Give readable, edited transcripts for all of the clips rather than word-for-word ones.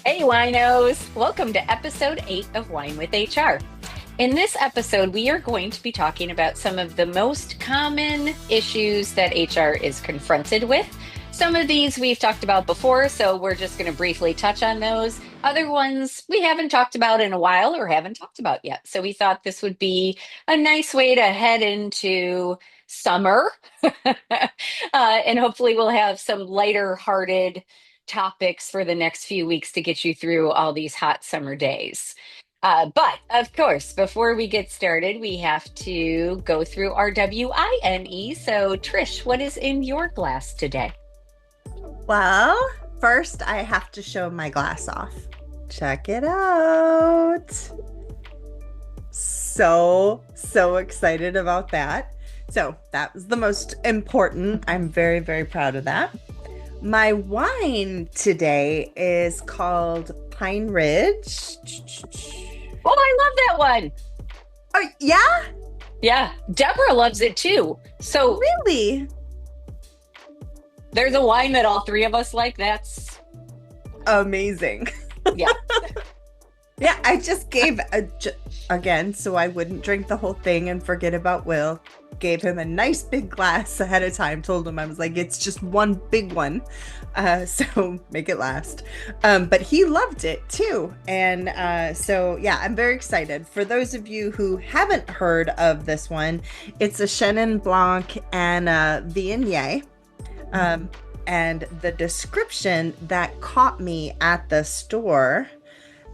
Hey, Whinos! Welcome to episode 8 of Wine with HR. In this episode, we are going to be talking about some of the most common issues that HR is confronted with. Some of these we've talked about before, so we're just going to briefly touch on those. Other ones we haven't talked about in a while or haven't talked about yet. So we thought this would be a nice way to head into summer. And hopefully we'll have some lighter hearted topics for the next few weeks to get you through all these hot summer days. But of course, before we get started, we have to go through our WINE. So, Trish, what is in your glass today? Well, first I have to show my glass off. Check it out. So excited about that. So that was the most important. I'm very, very proud of that. My wine today is called Pine Ridge. Oh, I love that one. Oh, yeah? Yeah, Deborah loves it too. So Really? there's a wine that all three of us like. That's, Amazing. yeah. Yeah, I just gave again, so I wouldn't drink the whole thing and forget about Will. Gave him a nice big glass ahead of time. Told him I was like, it's just one big one, so make it last. But he loved it too, and so yeah, I'm very excited. For those of you who haven't heard of this one, it's a Chenin Blanc and a Viognier. And the description that caught me at the store.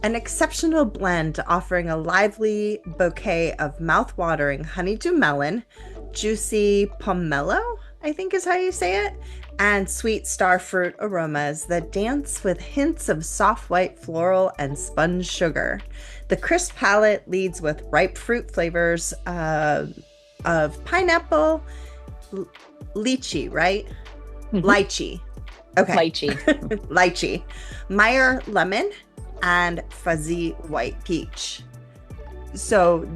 An exceptional blend offering a lively bouquet of mouth-watering honeydew melon, juicy pomelo, I think is how you say it, and sweet starfruit aromas that dance with hints of soft white floral and sponge sugar. The crisp palate leads with ripe fruit flavors of pineapple, lychee, right? Mhm. Lychee. Okay. Lychee. Lychee. Meyer lemon and fuzzy white peach. So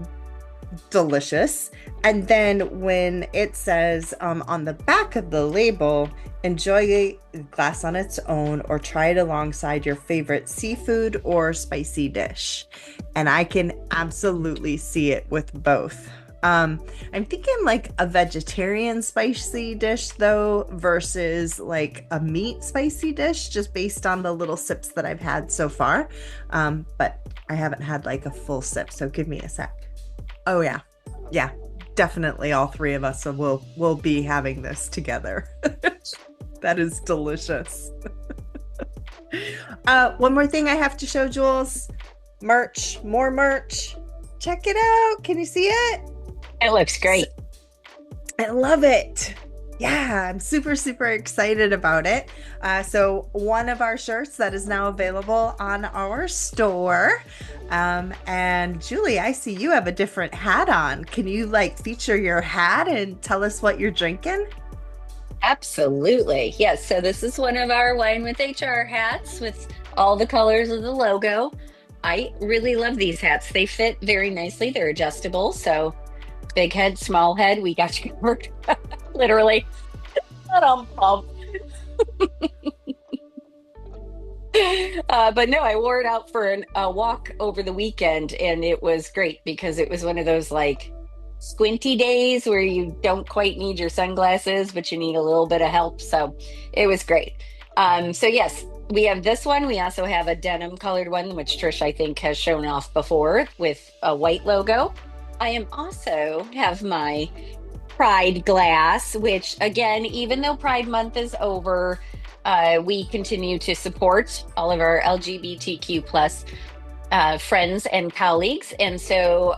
delicious. And then when it says on the back of the label, enjoy a glass on its own or try it alongside your favorite seafood or spicy dish. And I can absolutely see it with both. I'm thinking like a vegetarian spicy dish though versus like a meat spicy dish, just based on the little sips that I've had so far. But I haven't had like a full sip, so give me a sec. Oh yeah. Yeah, definitely all three of us will be having this together. That is delicious. One more thing I have to show, Jules. More merch. Check it out. Can you see it? It looks great. I love it. Yeah, I'm super, super excited about it. So one of our shirts that is now available on our store. And Julie, I see you have a different hat on. Can you like feature your hat and tell us what you're drinking? Absolutely. Yes. So this is one of our Wine with HR hats with all the colors of the logo. I really love these hats. They fit very nicely. They're adjustable. So big head, small head, we got you covered. Literally. But no, I wore it out for a walk over the weekend, and it was great because it was one of those like squinty days where you don't quite need your sunglasses, but you need a little bit of help. So it was great. So yes, we have this one. We also have a denim colored one, which Trish, I think, has shown off before with a white logo. I am also have my Pride glass, which again, even though Pride Month is over, we continue to support all of our LGBTQ plus friends and colleagues. And so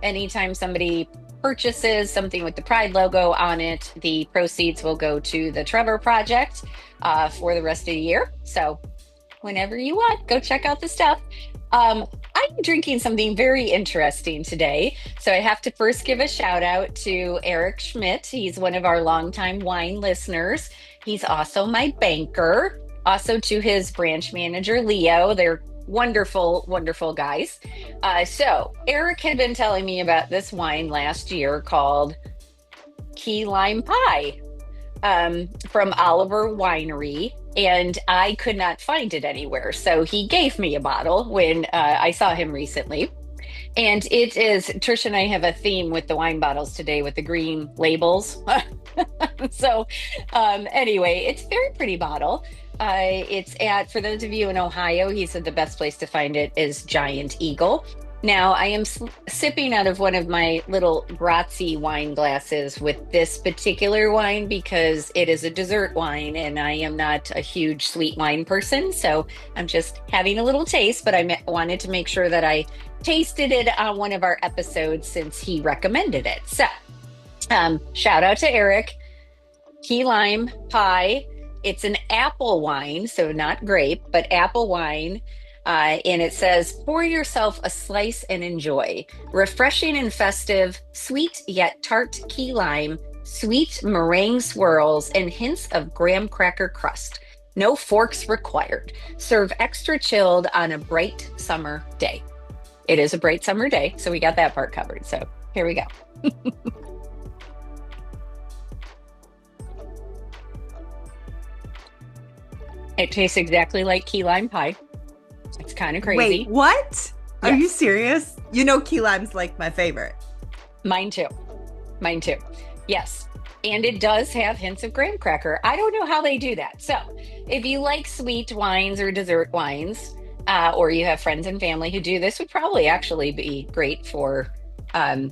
anytime somebody purchases something with the Pride logo on it, the proceeds will go to the Trevor Project for the rest of the year. So whenever you want, go check out the stuff. I'm drinking something very interesting today. So I have to first give a shout out to Eric Schmidt. He's one of our longtime wine listeners. He's also my banker. Also to his branch manager, Leo. They're wonderful, wonderful guys. So Eric had been telling me about this wine last year called Key Lime Pie from Oliver Winery. and I could not find it anywhere. So he gave me a bottle when I saw him recently. And it is, Trish and I have a theme with the wine bottles today with the green labels. So, anyway, it's a very pretty bottle. It's at, for those of you in Ohio, he said the best place to find it is Giant Eagle. Now, I am sipping out of one of my little Grazie wine glasses with this particular wine because it is a dessert wine and I am not a huge sweet wine person. So I'm just having a little taste, but wanted to make sure that I tasted it on one of our episodes since he recommended it. So, shout out to Eric. Key lime pie. It's an apple wine, so not grape, but apple wine. And it says, pour yourself a slice and enjoy. Refreshing and festive, sweet yet tart key lime, sweet meringue swirls, and hints of graham cracker crust. No forks required. Serve extra chilled on a bright summer day. It is a bright summer day, so we got that part covered. So here we go. It tastes exactly like key lime pie. It's kind of Wait, crazy. what? Are you Yes, serious? You know, key lime's like my favorite. mine too. Mine too. Yes. And it does have hints of graham cracker. I don't know how they do that. So, if you like sweet wines or dessert wines, or you have friends and family who do this, would probably actually be great for um,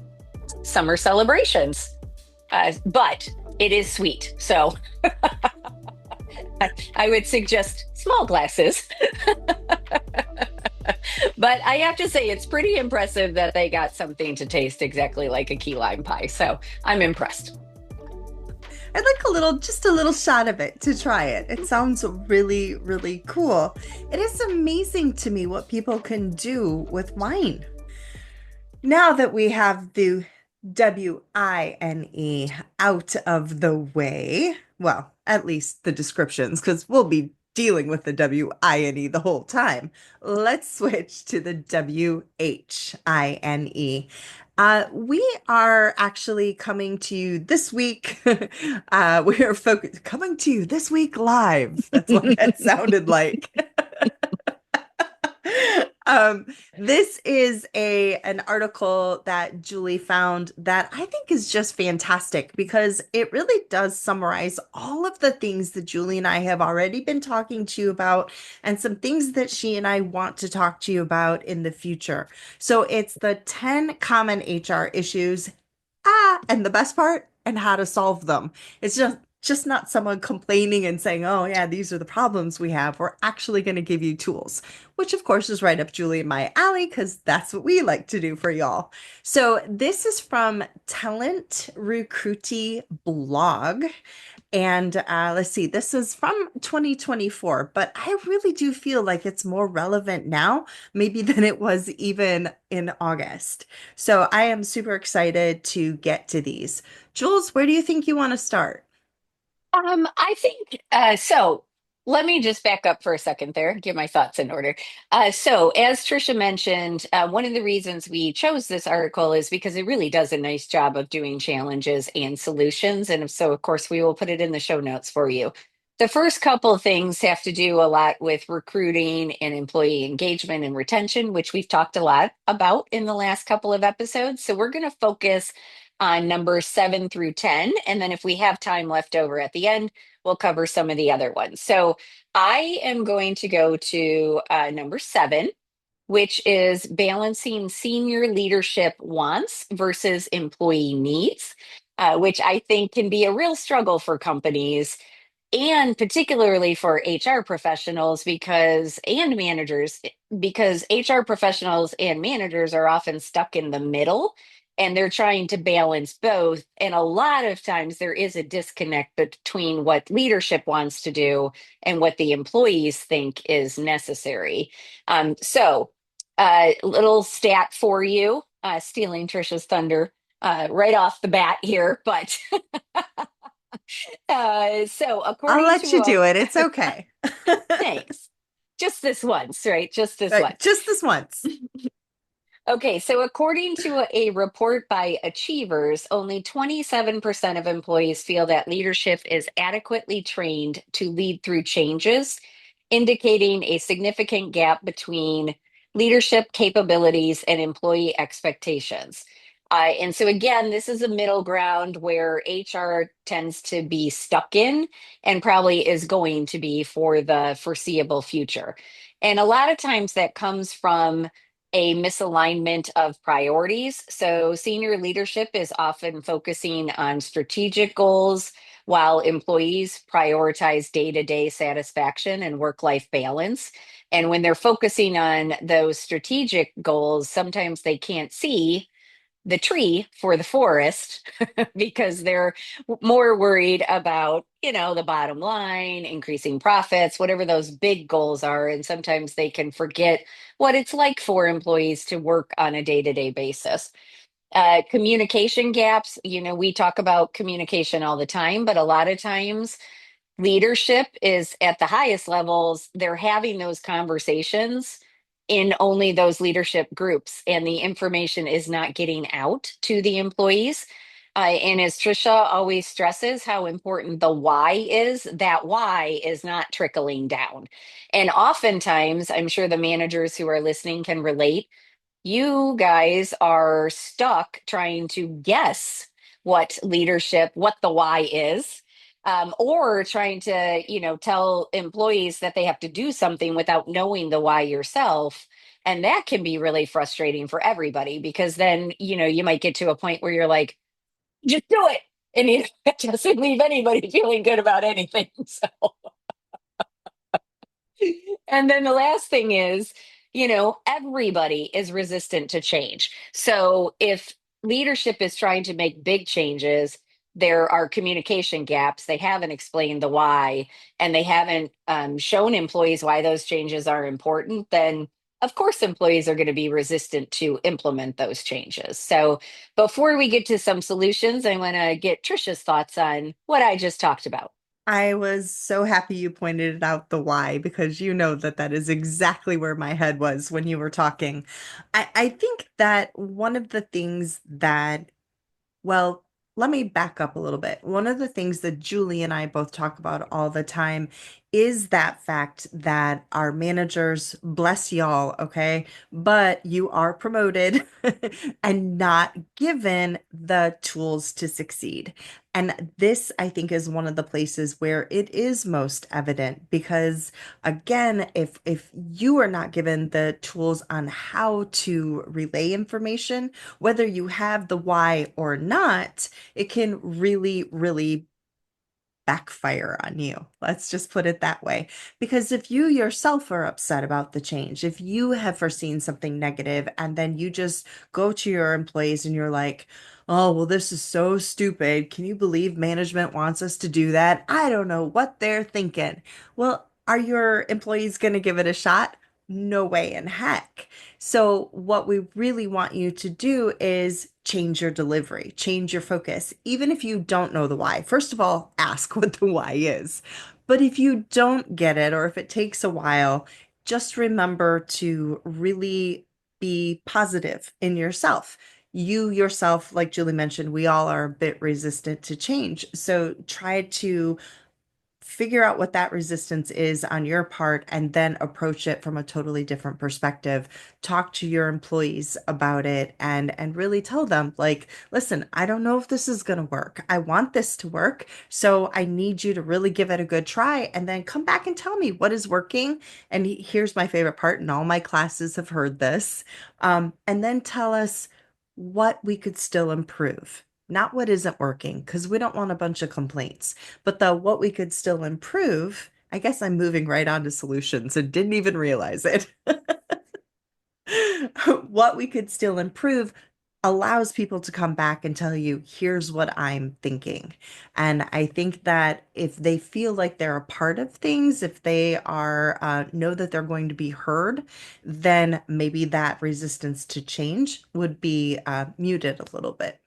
summer celebrations. But it is sweet. So, I would suggest small glasses. But I have to say, it's pretty impressive that they got something to taste exactly like a key lime pie. So I'm impressed. I'd like just a little shot of it to try it. It sounds really, really cool. It is amazing to me what people can do with wine. Now that we have the WINE out of the way, well, at least the descriptions, because we'll be dealing with the WINE the whole time. Let's switch to the WHINE. We are actually coming to you this week. We are coming to you this week live. That's what that sounded like. Um, this is an article that Julie found that I think is just fantastic because it really does summarize all of the things that Julie and I have already been talking to you about and some things that she and I want to talk to you about in the future. So it's the 10 common HR issues, and the best part, and how to solve them. It's just not someone complaining and saying, oh, yeah, these are the problems we have. We're actually going to give you tools, which of course is right up Julie and my alley because that's what we like to do for y'all. So this is from Talent Recruity blog. And let's see, this is from 2024, but I really do feel like it's more relevant now, maybe than it was even in August. So I am super excited to get to these. Jules, where do you think you want to start? I think so. Let me just back up for a second there, get my thoughts in order. So, as Trisha mentioned, one of the reasons we chose this article is because it really does a nice job of doing challenges and solutions. And so, of course, we will put it in the show notes for you. The first couple of things have to do a lot with recruiting and employee engagement and retention, which we've talked a lot about in the last couple of episodes. So, we're going to focus on numbers 7 through 10. And then if we have time left over at the end, we'll cover some of the other ones. So I am going to go to number 7, which is balancing senior leadership wants versus employee needs, which I think can be a real struggle for companies and particularly for HR professionals and managers, because HR professionals and managers are often stuck in the middle and they're trying to balance both. And a lot of times there is a disconnect between what leadership wants to do and what the employees think is necessary. Little stat for you, stealing Trisha's thunder right off the bat here, but so I'll according let to you do it. It's okay. thanks, just this once, right? Just this Right, once. just this once. Okay, so according to a report by Achievers, only 27% of employees feel that leadership is adequately trained to lead through changes, indicating a significant gap between leadership capabilities and employee expectations. And so, again, this is a middle ground where HR tends to be stuck in and probably is going to be for the foreseeable future. And a lot of times that comes from a misalignment of priorities. So, senior leadership is often focusing on strategic goals while employees prioritize day to day satisfaction and work life balance. And when they're focusing on those strategic goals, sometimes they can't see the tree for the forest because they're more worried about, the bottom line, increasing profits, whatever those big goals are. And sometimes they can forget what it's like for employees to work on a day-to-day basis. Communication gaps, we talk about communication all the time, but a lot of times leadership is at the highest levels, they're having those conversations in only those leadership groups, and the information is not getting out to the employees. And as Trisha always stresses, how important the why is, that why is not trickling down. And oftentimes, I'm sure the managers who are listening can relate, you guys are stuck trying to guess what the why is, or trying to, tell employees that they have to do something without knowing the why yourself. And that can be really frustrating for everybody because then, you might get to a point where you're like, just do it. And it doesn't leave anybody feeling good about anything. So and then the last thing is, everybody is resistant to change. So if leadership is trying to make big changes, there are communication gaps. They haven't explained the why, and they haven't shown employees why those changes are important. Then, of course, employees are going to be resistant to implement those changes. So, before we get to some solutions, I want to get Trisha's thoughts on what I just talked about. I was so happy you pointed out the why because you know that that is exactly where my head was when you were talking. I think that one of the things that well, let me back up a little bit. One of the things that Julie and I both talk about all the time is that fact that our managers, bless y'all, okay, but you are promoted and not given the tools to succeed. And this, I think, is one of the places where it is most evident because, again, if you are not given the tools on how to relay information, whether you have the why or not, it can really, really backfire on you. Let's just put it that way. Because if you yourself are upset about the change, if you have foreseen something negative and then you just go to your employees and you're like, oh, well, this is so stupid. Can you believe management wants us to do that? I don't know what they're thinking. Well, are your employees going to give it a shot? No way in heck. So, what we really want you to do is change your delivery, change your focus, even if you don't know the why. First of all, ask what the why is. But if you don't get it, or if it takes a while, just remember to really be positive in yourself. You yourself, like Julie mentioned, we all are a bit resistant to change. So try to figure out what that resistance is on your part and then approach it from a totally different perspective. Talk to your employees about it and really tell them like, listen, I don't know if this is going to work. I want this to work, so I need you to really give it a good try and then come back and tell me what is working. And here's my favorite part, and all my classes have heard this. And then tell us what we could still improve. Not what isn't working, because we don't want a bunch of complaints. But the what we could still improve, I guess I'm moving right on to solutions and didn't even realize it. What we could still improve allows people to come back and tell you, here's what I'm thinking. And I think that if they feel like they're a part of things, if they are know that they're going to be heard, then maybe that resistance to change would be muted a little bit.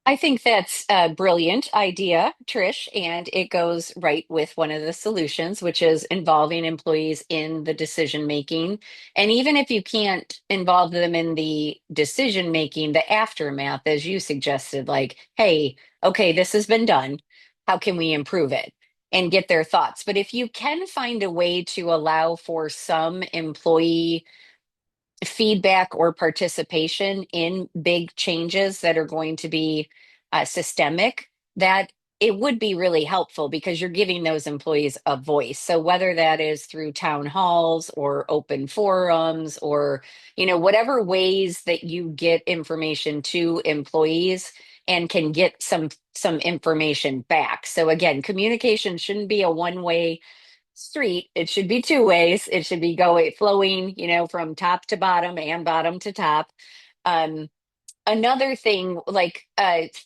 I think that's a brilliant idea, Trish, and it goes right with one of the solutions, which is involving employees in the decision making. And even if you can't involve them in the decision making, the aftermath, as you suggested, like, hey, okay, this has been done. How can we improve it? And get their thoughts. But if you can find a way to allow for some employee feedback or participation in big changes that are going to be systemic, that it would be really helpful because you're giving those employees a voice. So whether that is through town halls or open forums or, whatever ways that you get information to employees and can get some information back. So again, communication shouldn't be a one-way street. It should be two ways. It should be going flowing, from top to bottom and bottom to top. Um, Another thing, like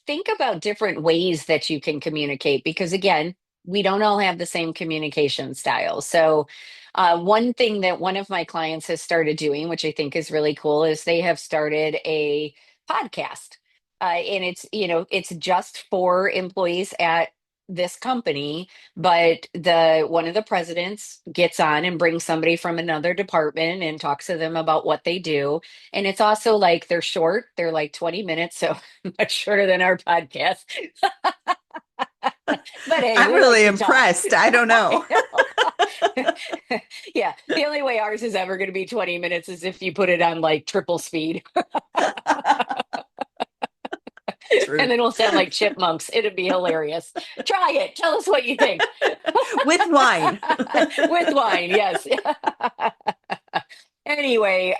think about different ways that you can communicate because again, we don't all have the same communication style. So one thing that one of my clients has started doing, which I think is really cool, is they have started a podcast. And it's just for employees at this company, but the one of the presidents gets on and brings somebody from another department and talks to them about what they do. And it's also like they're short, they're like 20 minutes, so much shorter than our podcast. But hey, I'm we like really to talk. impressed. I don't I know. know. Yeah, the only way ours is ever going to be 20 minutes is if you put it on like triple speed, and Truth. then we'll sound like chipmunks. It'd be hilarious. Try it. Tell us what you think. With wine. With wine, yes. Anyway,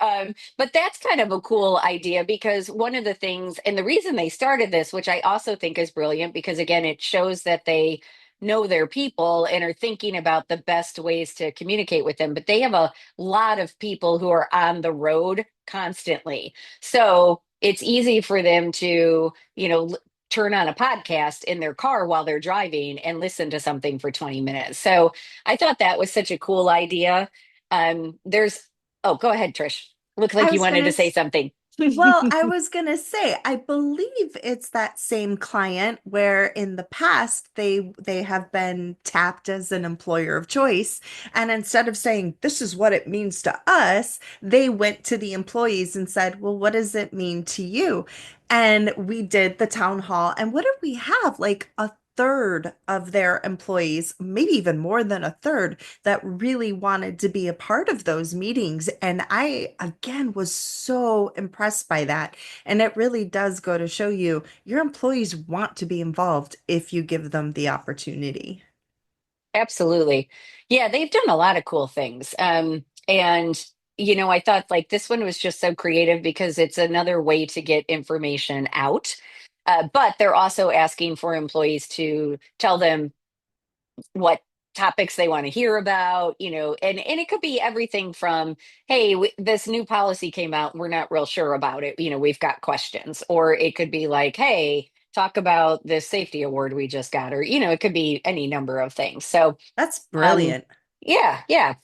but that's kind of a cool idea because one of the things, and the reason they started this, which I also think is brilliant, because again, it shows that they know their people and are thinking about the best ways to communicate with them. But they have a lot of people who are on the road constantly. So it's easy for them to, turn on a podcast in their car while they're driving and listen to something for 20 minutes. So I thought that was such a cool idea. There's Oh, go ahead, Trish. Looks I like you was wanted gonna to say something. Well, I was gonna say, I believe it's that same client where in the past they have been tapped as an employer of choice, and instead of saying this is what it means to us, they went to the employees and said, "Well, what does it mean to you?" And we did the town hall, and what did we have? Like a third of their employees, maybe even more than a third, that really wanted to be a part of those meetings. And I, again, was so impressed by that. And it really does go to show you your employees want to be involved if you give them the opportunity. Absolutely. Yeah, they've done a lot of cool things. And I thought like this one was just so creative because it's another way to get information out. But they're also asking for employees to tell them what topics they want to hear about, and it could be everything from, hey, this new policy came out, we're not real sure about it, we've got questions, or it could be like, hey, talk about this safety award we just got, or it could be any number of things. So That's um, brilliant. yeah, yeah,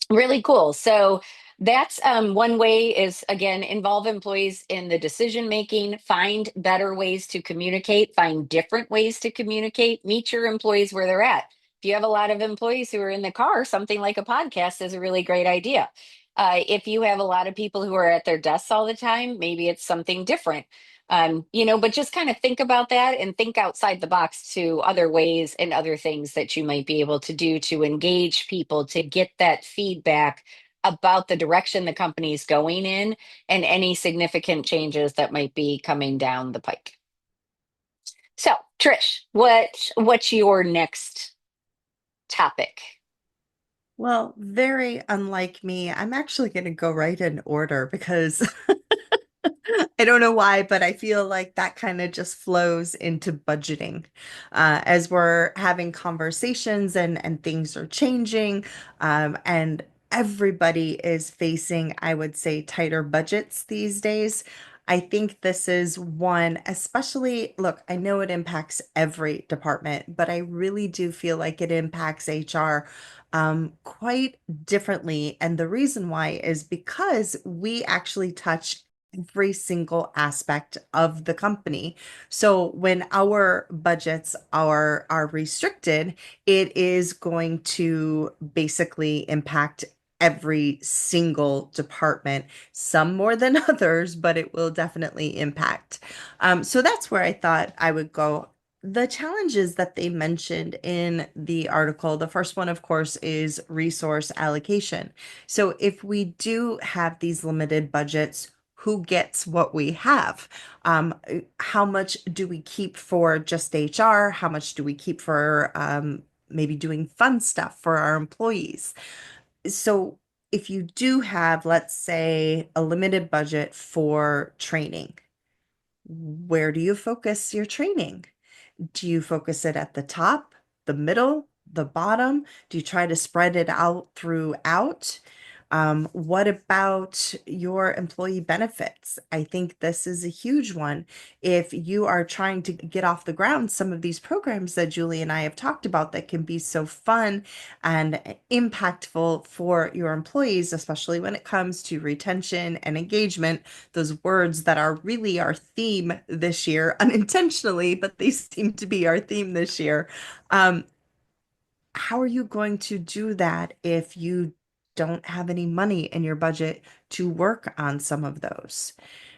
really cool. So that's one way is again, involve employees in the decision making, find better ways to communicate, find different ways to communicate, meet your employees where they're at. If you have a lot of employees who are in the car, something like a podcast is a really great idea. If you have a lot of people who are at their desks all the time, maybe it's something different. But just kind of think about that and think outside the box to other ways and other things that you might be able to do to engage people to get that feedback about the direction the company is going in and any significant changes that might be coming down the pike. So, Trish, what's your next topic? Well, very unlike me, I'm actually going to go right in order because I don't know why, but I feel like that kind of just flows into budgeting. As we're having conversations and things are changing, and everybody is facing, I would say, tighter budgets these days. I think this is one, especially, look, I know it impacts every department, but I really do feel like it impacts HR quite differently. And the reason why is because we actually touch every single aspect of the company. So when our budgets are restricted, it is going to basically impact every single department, some more than others, but it will definitely impact. So that's where I thought I would go. The challenges that they mentioned in the article, the first one, of course, is resource allocation. So if we do have these limited budgets, who gets what we have? How much do we keep for just HR? How much do we keep for maybe doing fun stuff for our employees? So if you do have, let's say, a limited budget for training, where do you focus your training? Do you focus it at the top, the middle, the bottom? Do you try to spread it out throughout? What about your employee benefits? I think this is a huge one. If you are trying to get off the ground some of these programs that Julie and I have talked about that can be so fun and impactful for your employees, especially when it comes to retention and engagement, those words that are really our theme this year, unintentionally, but they seem to be our theme this year. Um, how are you going to do that if you don't have any money in your budget to work on some of those?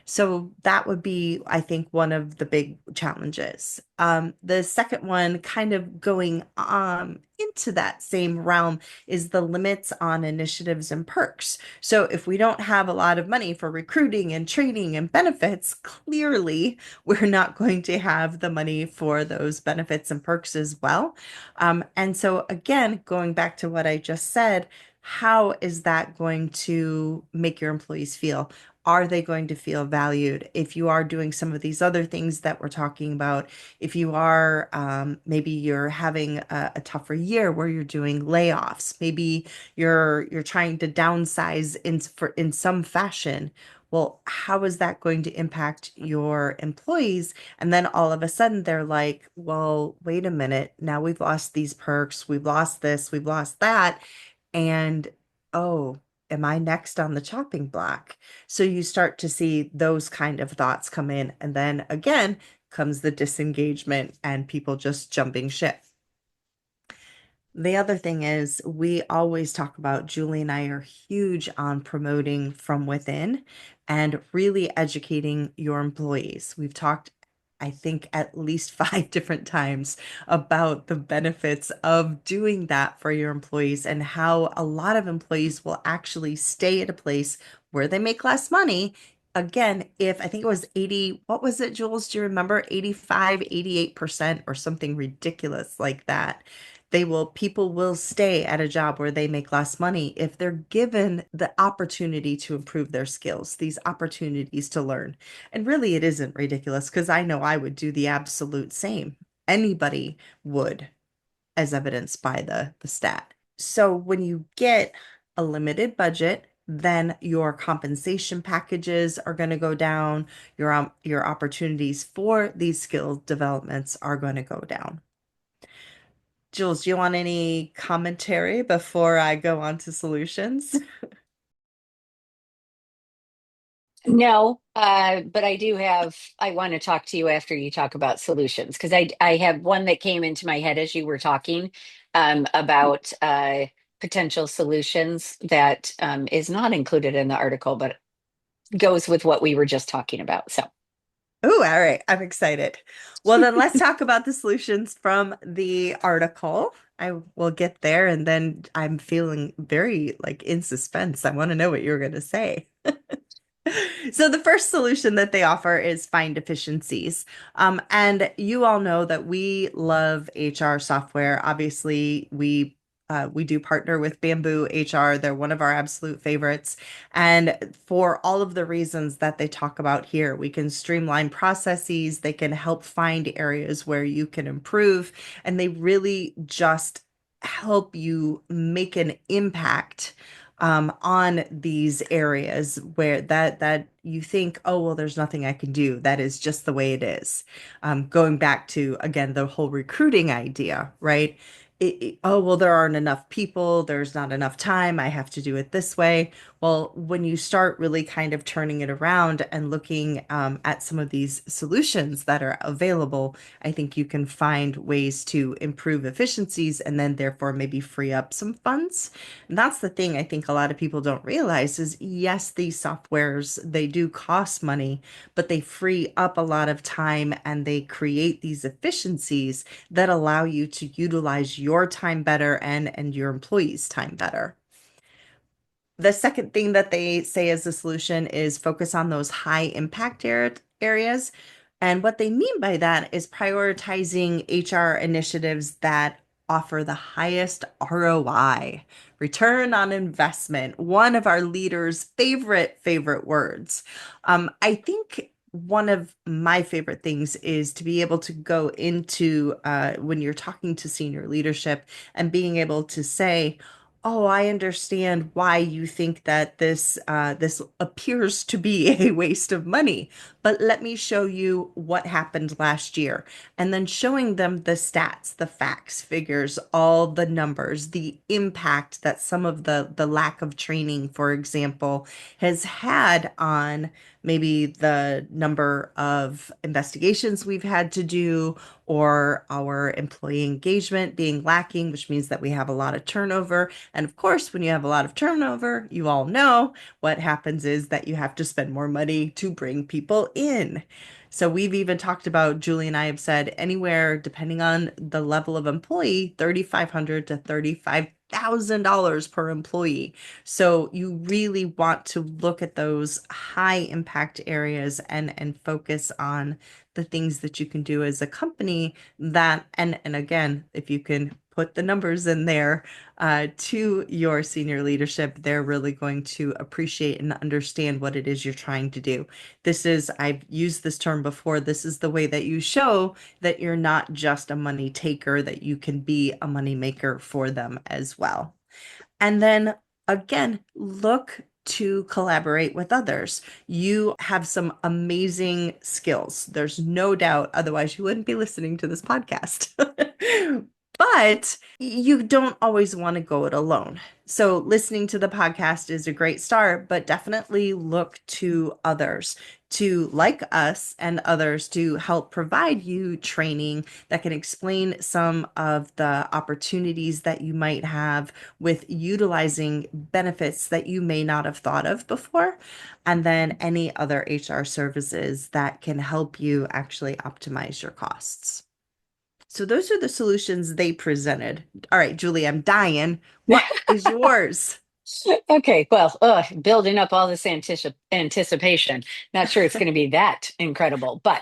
So that would be, I think, one of the big challenges. The second one, kind of going into that same realm, is the limits on initiatives and perks. So if we don't have a lot of money for recruiting and training and benefits, clearly we're not going to have the money for those benefits and perks as well. And so, again, going back to what I just said, how is that going to make your employees feel? Are they going to feel valued? If you are doing some of these other things that we're talking about, if you are maybe you're having a tougher year where you're doing layoffs, maybe you're trying to downsize in some fashion. Well, how is that going to impact your employees? And then all of a sudden they're like, well, wait a minute. Now we've lost these perks. We've lost this. We've lost that. And oh, am I next on the chopping block? So you start to see those kind of thoughts come in. And then again comes the disengagement and people just jumping ship. The other thing is, we always talk about, Julie and I are huge on promoting from within and really educating your employees. We've talked, I think, at least 5 different times about the benefits of doing that for your employees and how a lot of employees will actually stay at a place where they make less money. Again, if I think it was 80, what was it, Jules? Do you remember? 85, 88% or something ridiculous like that. People will stay at a job where they make less money if they're given the opportunity to improve their skills, these opportunities to learn. And really, it isn't ridiculous because I know I would do the absolute same. Anybody would, as evidenced by the stat. So when you get a limited budget, then your compensation packages are going to go down. Your opportunities for these skill developments are going to go down. Jules, do you want any commentary before I go on to solutions? No, but I want to talk to you after you talk about solutions because I have one that came into my head as you were talking about potential solutions that is not included in the article, but goes with what we were just talking about. So, Oh, all right. I'm excited. Well, then let's talk about the solutions from the article. I will get there, and then I'm feeling very like in suspense. I want to know what you're going to say. So the first solution that they offer is find efficiencies. And you all know that we love HR software. Obviously, we do partner with Bamboo HR. They're one of our absolute favorites. And for all of the reasons that they talk about here, we can streamline processes, they can help find areas where you can improve, and they really just help you make an impact on these areas where that you think, oh, well, there's nothing I can do. That is just the way it is. Going back to, again, the whole recruiting idea, right? oh, well, there aren't enough people, there's not enough time, I have to do it this way. Well, when you start really kind of turning it around and looking at some of these solutions that are available, I think you can find ways to improve efficiencies and then therefore maybe free up some funds. And that's the thing I think a lot of people don't realize is yes, these softwares, they do cost money, but they free up a lot of time and they create these efficiencies that allow you to utilize your time better and your employees' time better. The second thing that they say as a solution is focus on those high impact areas. And what they mean by that is prioritizing HR initiatives that offer the highest ROI, return on investment, one of our leaders' favorite words. I think one of my favorite things is to be able to go into when you're talking to senior leadership and being able to say, oh, I understand why you think that this appears to be a waste of money, but let me show you what happened last year. And then showing them the stats, the facts, figures, all the numbers, the impact that some of the lack of training, for example, has had on maybe the number of investigations we've had to do or our employee engagement being lacking, which means that we have a lot of turnover. And of course, when you have a lot of turnover, you all know what happens is that you have to spend more money to bring people in. So we've even talked about, Julie and I have said anywhere, depending on the level of employee, $3,500 to $35,000 per employee. So you really want to look at those high impact areas and focus on the things that you can do as a company that and again, if you can put the numbers in there to your senior leadership, they're really going to appreciate and understand what it is you're trying to do. This is, I've used this term before, this is the way that you show that you're not just a money taker, that you can be a money maker for them as well. And then again, look to collaborate with others. You have some amazing skills. There's no doubt. Otherwise, you wouldn't be listening to this podcast. But you don't always want to go it alone. So, listening to the podcast is a great start, but definitely look to others, to like us and others to help provide you training that can explain some of the opportunities that you might have with utilizing benefits that you may not have thought of before, and then any other HR services that can help you actually optimize your costs. So those are the solutions they presented. All right, Julie, I'm dying. What is yours? Okay, well, building up all this anticipation. Not sure it's going to be that incredible, but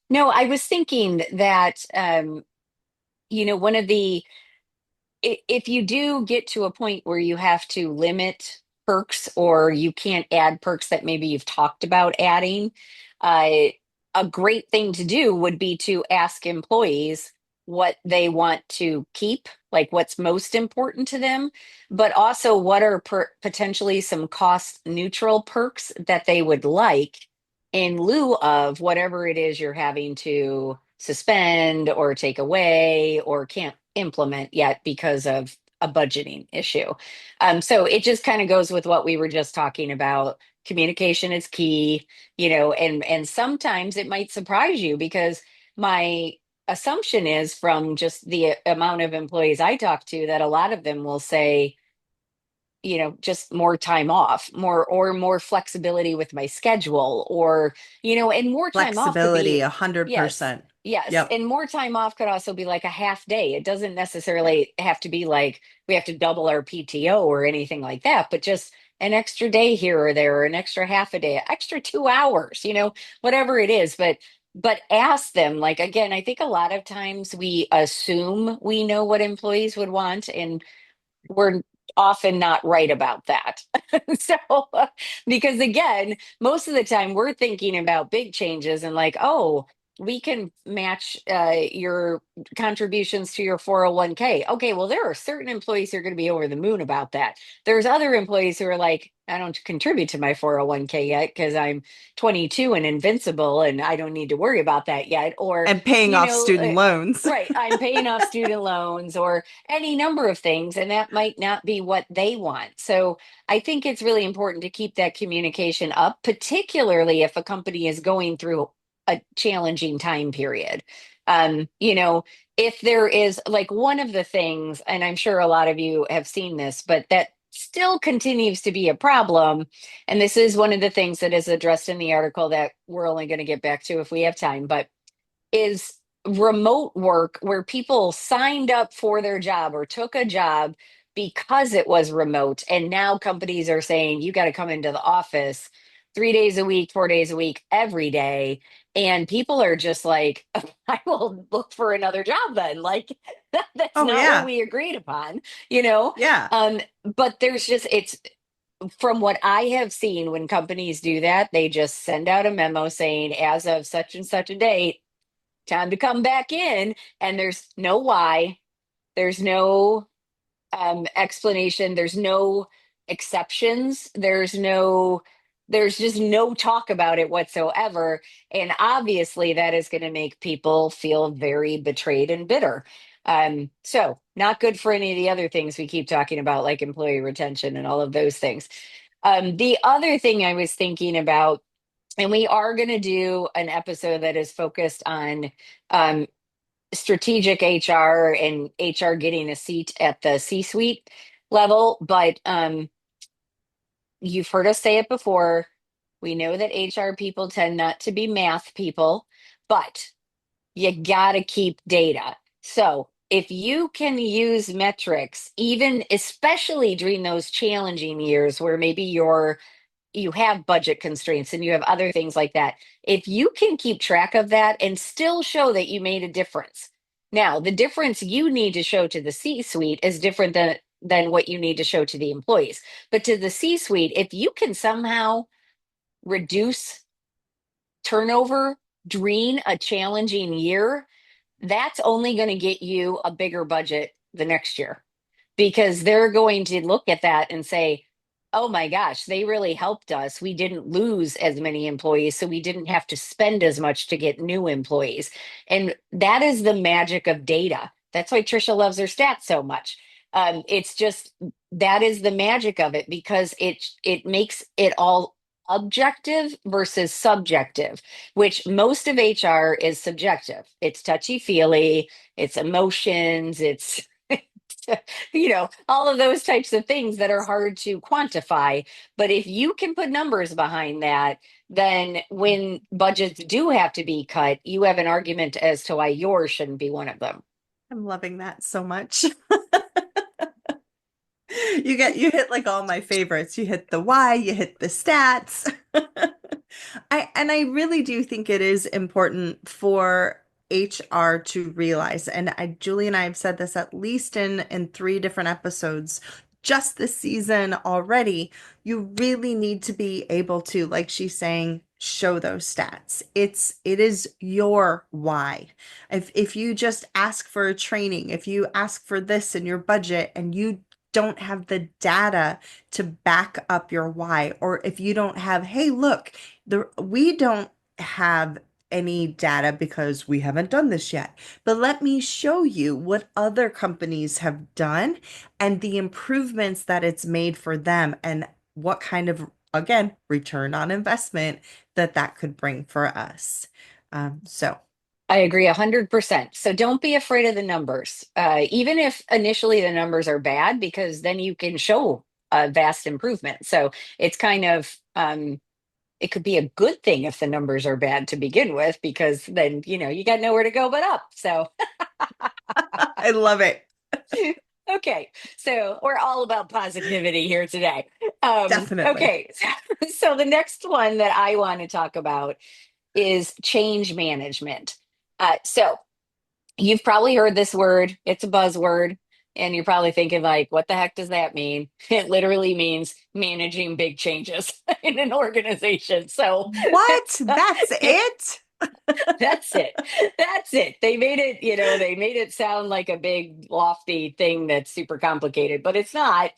no, I was thinking that one of the if you do get to a point where you have to limit perks or you can't add perks that maybe you've talked about adding, uh, a great thing to do would be to ask employees what they want to keep, like what's most important to them, but also what are potentially some cost neutral perks that they would like in lieu of whatever it is you're having to suspend or take away or can't implement yet because of a budgeting issue. So it just kind of goes with what we were just talking about. Communication is key, and sometimes it might surprise you because my assumption is from just the amount of employees I talk to that a lot of them will say, just more time off, more flexibility with my schedule, or, and more time off could Flexibility, be, yes, 100%. yes. Yep. And more time off could also be like a half day. It doesn't necessarily have to be like we have to double our PTO or anything like that, but just an extra day here or there, or an extra half a day, extra 2 hours, whatever it is. But ask them, like, again, I think a lot of times we assume we know what employees would want, and we're often not right about that. So, because again, most of the time we're thinking about big changes and like, oh, we can match your contributions to your 401k. Okay, well, there are certain employees who are going to be over the moon about that. There's other employees who are like, I don't contribute to my 401k yet because I'm 22 and invincible and I don't need to worry about that yet. Or, And paying you off know, student loans. right, I'm paying off student loans or any number of things, and that might not be what they want. So I think it's really important to keep that communication up, particularly if a company is going through a challenging time period. You know, if there is like one of the things, and I'm sure a lot of you have seen this, but that still continues to be a problem. And this is one of the things that is addressed in the article that we're only going to get back to if we have time, but is remote work where people signed up for their job or took a job because it was remote. And now companies are saying you got to come into the office 3 days a week, 4 days a week, every day. And people are just like, I will look for another job then. Like, that's Oh, not what yeah. we agreed upon, you know? Yeah. But there's just, it's from what I have seen when companies do that, they just send out a memo saying, as of such and such a date, time to come back in, and there's no why, there's no explanation, there's no exceptions, there's just no talk about it whatsoever. And obviously that is going to make people feel very betrayed and bitter. So not good for any of the other things we keep talking about, like employee retention and all of those things. The other thing I was thinking about, and we are going to do an episode that is focused on um, strategic HR and HR getting a seat at the C-suite level. But you've heard us say it before. We know that HR people tend not to be math people, but you got to keep data. So if you can use metrics, even especially during those challenging years where maybe you have budget constraints and you have other things like that. If you can keep track of that and still show that you made a difference. Now, the difference you need to show to the C-suite is different than what you need to show to the employees. But to the C-suite, if you can somehow reduce turnover during a challenging year, that's only going to get you a bigger budget the next year because they're going to look at that and say, oh my gosh, they really helped us. We didn't lose as many employees, so we didn't have to spend as much to get new employees. And that is the magic of data. That's why Trisha loves her stats so much. It's just that is the magic of it because it makes it all objective versus subjective, which most of HR is subjective. It's touchy feely, it's emotions, it's all of those types of things that are hard to quantify. But if you can put numbers behind that, then when budgets do have to be cut, you have an argument as to why yours shouldn't be one of them. I'm loving that so much. You hit like all my favorites. You hit the why, you hit the stats. I really do think it is important for HR to realize, and Julie and I have said this at least in three different episodes just this season already. You really need to be able to, like she's saying, show those stats. It is your why. If you just ask for a training, if you ask for this in your budget and you don't have the data to back up your why, or if you don't have, hey, look, we don't have any data because we haven't done this yet. But let me show you what other companies have done and the improvements that it's made for them and what kind of, again, return on investment that could bring for us. So I agree 100%. So don't be afraid of the numbers, even if initially the numbers are bad, because then you can show a vast improvement. So it's kind of, it could be a good thing if the numbers are bad to begin with, because then, you got nowhere to go but up. So, I love it. okay. So we're all about positivity here today. Definitely. Okay. So the next one that I want to talk about is change management. So you've probably heard this word, it's a buzzword, and you're probably thinking, like, what the heck does that mean? It literally means managing big changes in an organization. So, What? That's it? That's it. That's it. They made it, they made it sound like a big, lofty thing that's super complicated, but it's not.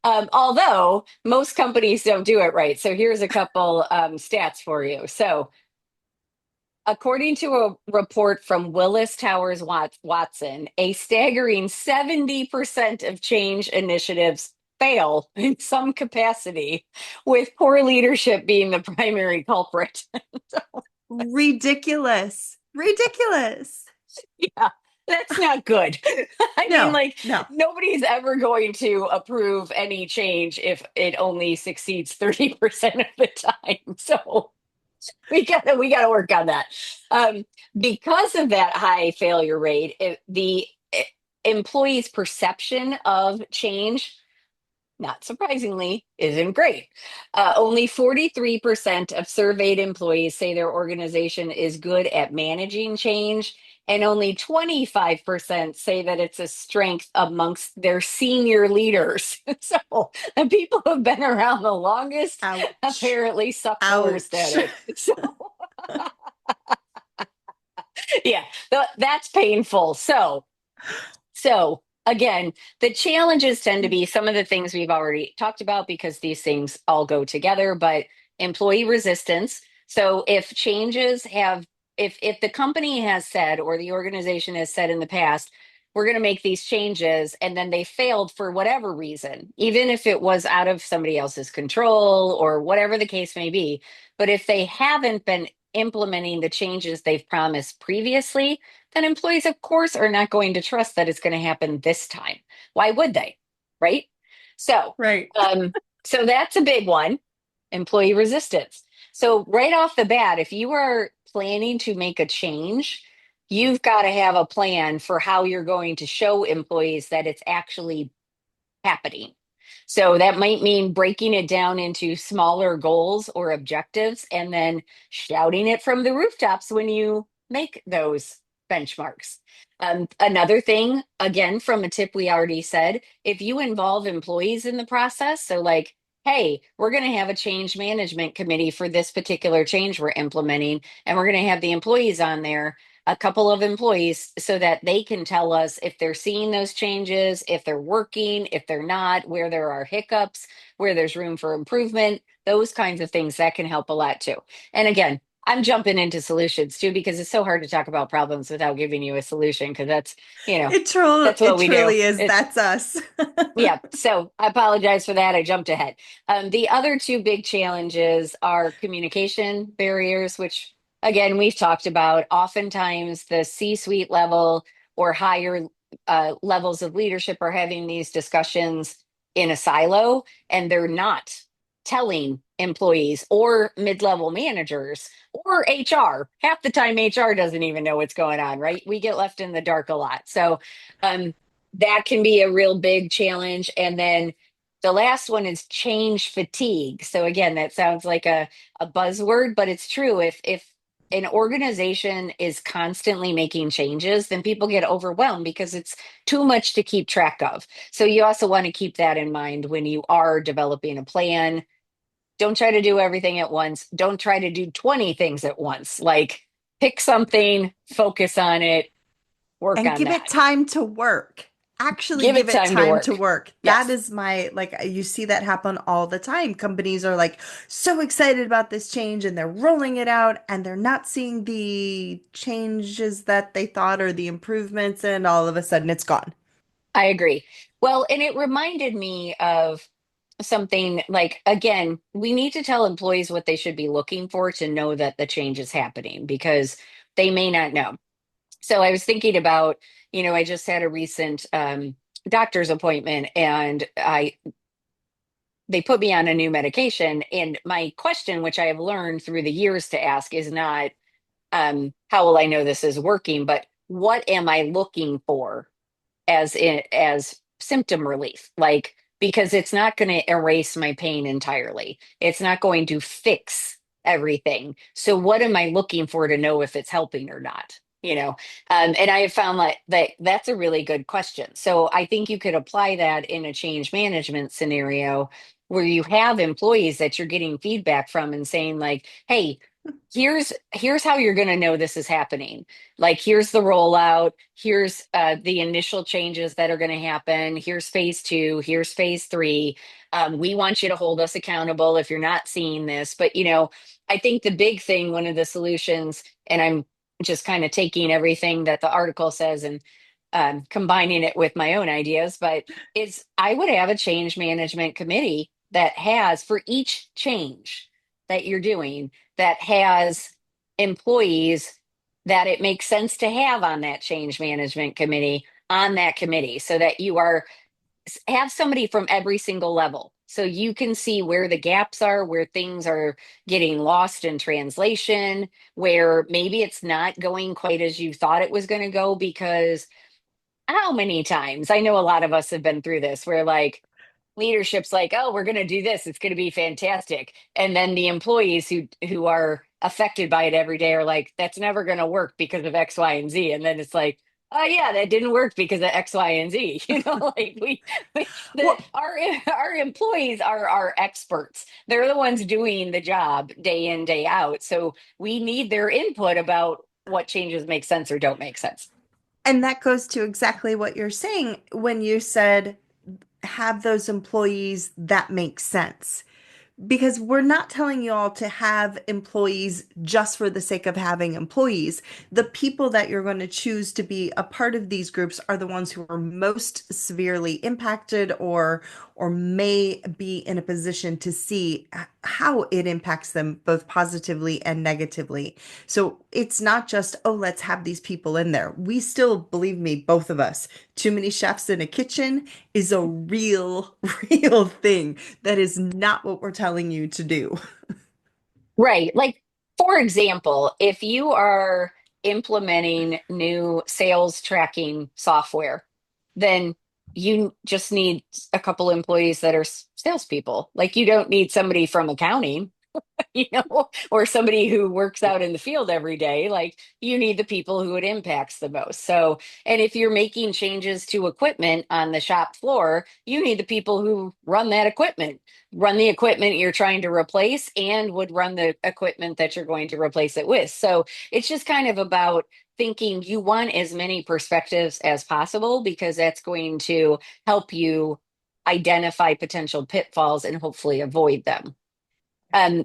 Although most companies don't do it right. So here's a couple stats for you. So, according to a report from Willis Towers Watson, a staggering 70% of change initiatives fail in some capacity, with poor leadership being the primary culprit. Ridiculous. Ridiculous. Yeah, that's not good. I mean, No, like, no. nobody's ever going to approve any change if it only succeeds 30% of the time. So we gotta work on that. Um, because of that high failure rate, the employee's perception of change, not surprisingly, isn't great. Only 43% of surveyed employees say their organization is good at managing change, and only 25% say that it's a strength amongst their senior leaders. So the people who've been around the longest Ouch. apparently suck the worst at Ouch. it. So yeah, that's painful. So again, the challenges tend to be some of the things we've already talked about because these things all go together, but employee resistance. So if the company has said or the organization has said in the past, we're going to make these changes and then they failed for whatever reason, even if it was out of somebody else's control or whatever the case may be. But if they haven't been implementing the changes they've promised previously, then employees, of course, are not going to trust that it's going to happen this time. Why would they? Right? So, Right. um, so that's a big one, employee resistance. So, right off the bat, if you are planning to make a change, you've got to have a plan for how you're going to show employees that it's actually happening. So that might mean breaking it down into smaller goals or objectives and then shouting it from the rooftops when you make those benchmarks. Another thing, again, from a tip we already said, if you involve employees in the process, so like, hey, we're going to have a change management committee for this particular change we're implementing, and we're going to have the employees on there, a couple of employees, so that they can tell us if they're seeing those changes, if they're working, if they're not, where there are hiccups, where there's room for improvement, those kinds of things that can help a lot too. And again, I'm jumping into solutions too because it's so hard to talk about problems without giving you a solution because that's It what we do. truly is. It's That's us. yeah, so I apologize for that. I jumped ahead. The other two big challenges are communication barriers, which again, we've talked about. Oftentimes, the C suite level or higher levels of leadership are having these discussions in a silo, and they're not telling employees or mid level managers or HR. Half the time, HR doesn't even know what's going on, right? We get left in the dark a lot. So, um, that can be a real big challenge. And then the last one is change fatigue. So again, that sounds like a buzzword, but it's true. If an organization is constantly making changes, then people get overwhelmed because it's too much to keep track of. So you also want to keep that in mind when you are developing a plan. Don't try to do everything at once. Don't try to do 20 things at once. Like pick something, focus on it, work And on give it that. time to work. Actually, Give give it it time to time to work. work. That Yes. is my, like, you see that happen all the time. Companies are like so excited about this change and they're rolling it out and they're not seeing the changes that they thought or the improvements, and all of a sudden it's gone. I agree. Well, and it reminded me of something like, again, we need to tell employees what they should be looking for to know that the change is happening because they may not know. So I was thinking about, I just had a recent doctor's appointment and they put me on a new medication. And my question, which I have learned through the years to ask, is not how will I know this is working, but what am I looking for as symptom relief, like, because it's not going to erase my pain entirely, it's not going to fix everything. So what am I looking for to know if it's helping or not? And I have found that's a really good question. So I think you could apply that in a change management scenario where you have employees that you're getting feedback from and saying like, hey, here's how you're going to know this is happening. Like, here's the rollout, here's the initial changes that are going to happen, here's phase two, here's phase three. We want you to hold us accountable if you're not seeing this. But I think the big thing, one of the solutions, and I'm just kind of taking everything that the article says and combining it with my own ideas, but is I would have a change management committee that has, for each change that you're doing, that has employees that it makes sense to have on that change management committee, on that committee, so that you are have somebody from every single level, so you can see where the gaps are, where things are getting lost in translation, where maybe it's not going quite as you thought it was going to go. Because how many times, I know a lot of us have been through this, where like leadership's like, oh, we're going to do this, it's going to be fantastic, and then the employees who are affected by it every day are like, that's never going to work because of X, Y, and Z. And then it's like, oh yeah, that didn't work because of X, Y, and Z. Like Well, our employees are our experts. They're the ones doing the job day in, day out, so we need their input about what changes make sense or don't make sense. and that goes to exactly what you're saying when you said have those employees that make sense. Because we're not telling you all to have employees just for the sake of having employees. The people that you're going to choose to be a part of these groups are the ones who are most severely impacted or may be in a position to see how it impacts them both positively and negatively. So it's not just, oh, let's have these people in there. We still, believe me, both of us, too many chefs in a kitchen is a real, real thing. That is not what we're telling you to do. Right. Like, for example, if you are implementing new sales tracking software, then you just need a couple employees that are salespeople. Like, you don't need somebody from accounting. Or somebody who works out in the field every day. Like, you need the people who it impacts the most. So, and if you're making changes to equipment on the shop floor, you need the people who run that equipment, run the equipment you're trying to replace, and would run the equipment that you're going to replace it with. So, it's just kind of about thinking you want as many perspectives as possible, because that's going to help you identify potential pitfalls and hopefully avoid them.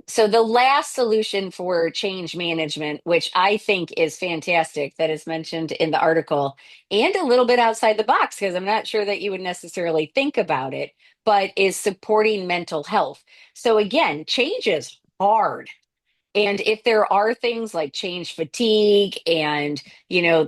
So the last solution for change management, which I think is fantastic, that is mentioned in the article, and a little bit outside the box, because I'm not sure that you would necessarily think about it, but is supporting mental health. So again, change is hard. And if there are things like change fatigue, and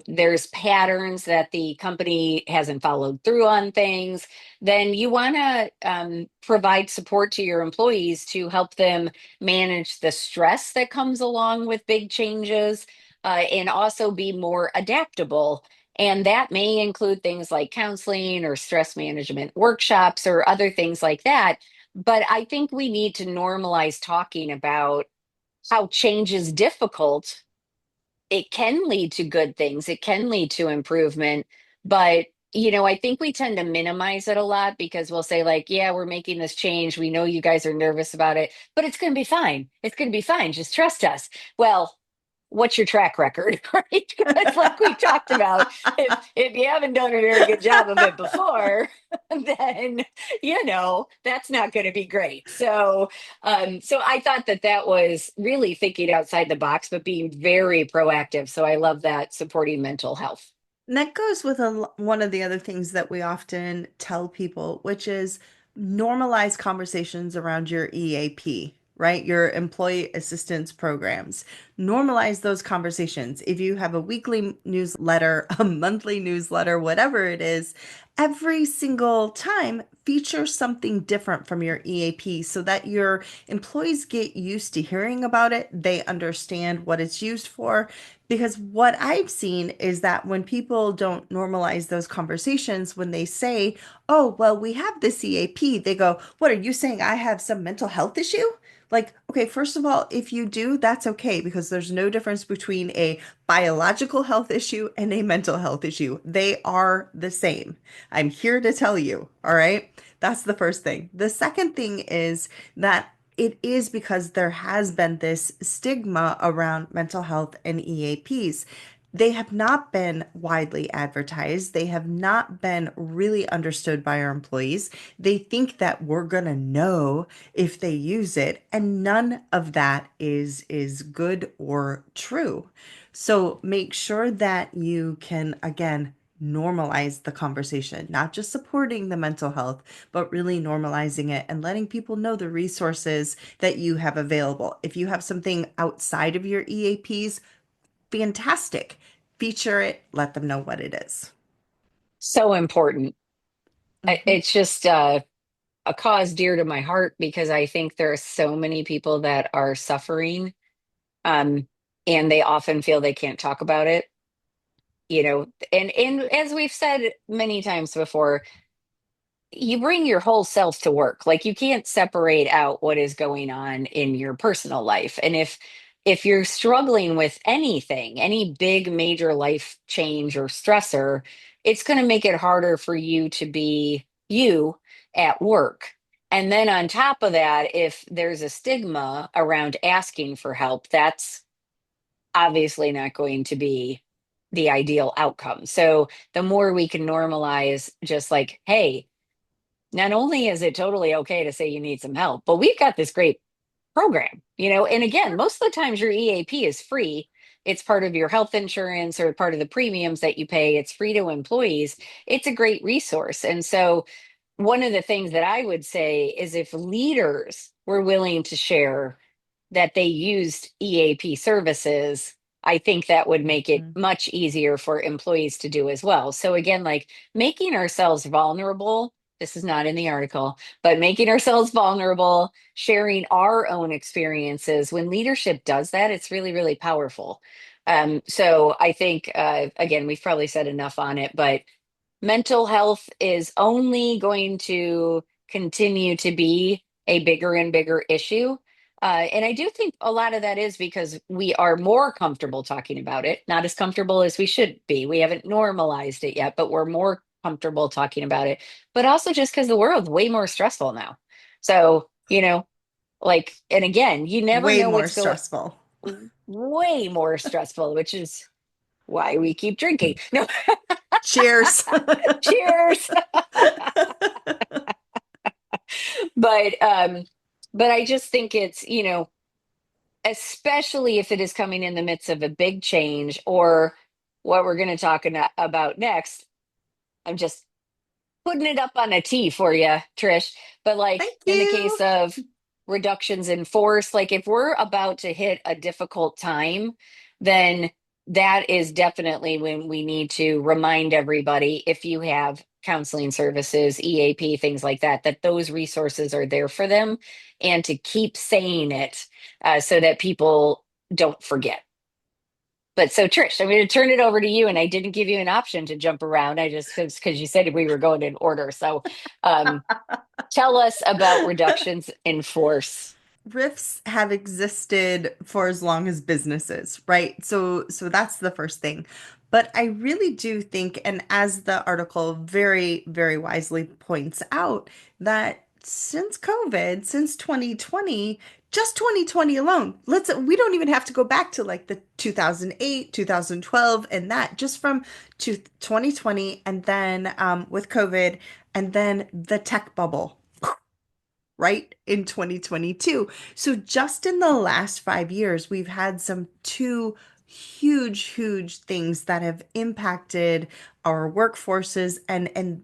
there's patterns that the company hasn't followed through on things, then you want to provide support to your employees to help them manage the stress that comes along with big changes, and also be more adaptable. And that may include things like counseling or stress management workshops or other things like that. But I think we need to normalize talking about how change is difficult. It can lead to good things, it can lead to improvement. But, I think we tend to minimize it a lot, because we'll say, like, yeah, we're making this change. We know you guys are nervous about it, but it's going to be fine. It's going to be fine. Just trust us. Well, what's your track record, right? Because like we talked about, if you haven't done a very good job of it before, then that's not going to be great. So I thought that that was really thinking outside the box, but being very proactive. So I love that, supporting mental health. And that goes with one of the other things that we often tell people, which is normalize conversations around your EAP, right? Your employee assistance programs. Normalize those conversations. If you have a weekly newsletter, a monthly newsletter, whatever it is, every single time feature something different from your EAP so that your employees get used to hearing about it. They understand what it's used for. Because what I've seen is that when people don't normalize those conversations, when they say, oh, well, we have this EAP, they go, what are you saying? I have some mental health issue? Like, okay, first of all, if you do, that's okay because there's no difference between a biological health issue and a mental health issue. They are the same. I'm here to tell you, all right? That's the first thing. The second thing is that it is because there has been this stigma around mental health and EAPs. They have not been widely advertised. They have not been really understood by our employees. They think that we're going to know if they use it, and none of that is good or true. So make sure that you can again normalize the conversation, not just supporting the mental health, but really normalizing it and letting people know the resources that you have available. If you have something outside of your EAPs, fantastic. Feature it, let them know what it is. So important. Mhm. It's just a cause dear to my heart because I think there are so many people that are suffering, um, and they often feel they can't talk about it. And as we've said many times before, you bring your whole self to work. Like you can't separate out what is going on in your personal life. And if you're struggling with anything, any big major life change or stressor, it's going to make it harder for you to be you at work. And then on top of that, if there's a stigma around asking for help, that's obviously not going to be the ideal outcome. So the more we can normalize just like, hey, not only is it totally okay to say you need some help, but we've got this great program, and again, Sure. most of the times your EAP is free. It's part of your health insurance or part of the premiums that you pay. It's free to employees. It's a great resource. And so one of the things that I would say is if leaders were willing to share that they used EAP services, I think that would make it Mhm. much easier for employees to do as well. So, again, like making ourselves vulnerable, this is not in the article, but making ourselves vulnerable, sharing our own experiences. When leadership does that, it's really, really powerful. So, I think, again, we've probably said enough on it, but mental health is only going to continue to be a bigger and bigger issue. And I do think a lot of that is because we are more comfortable talking about it, not as comfortable as we should be. We haven't normalized it yet, but we're more comfortable talking about it. But also just because the world's way more stressful now. So, like, and again, you never Way know more what's going stressful. way more stressful, which is why we keep drinking. No, Cheers. cheers. but but I just think it's, especially if it is coming in the midst of a big change or what we're going to talk about next. I'm just putting it up on a tee for you, Trish. But like Thank in the you. case of reductions in force, like if we're about to hit a difficult time, then that is definitely when we need to remind everybody, if you have counseling services, EAP, things like that, that those resources are there for them, and to keep saying it so that people don't forget. But so Trish, I'm going to turn it over to you, and I didn't give you an option to jump around. I just because you said we were going in order. So um, tell us about reductions in force. Rifts have existed for as long as businesses, right? So that's the first thing. But I really do think, and as the article very, very wisely points out, that since COVID, since 2020, just 2020 alone, we don't even have to go back to like the 2008, 2012, and that just from 2020, and then with COVID, and then the tech bubble right in 2022. So just in the last 5 years, we've had some two huge things that have impacted our workforces. And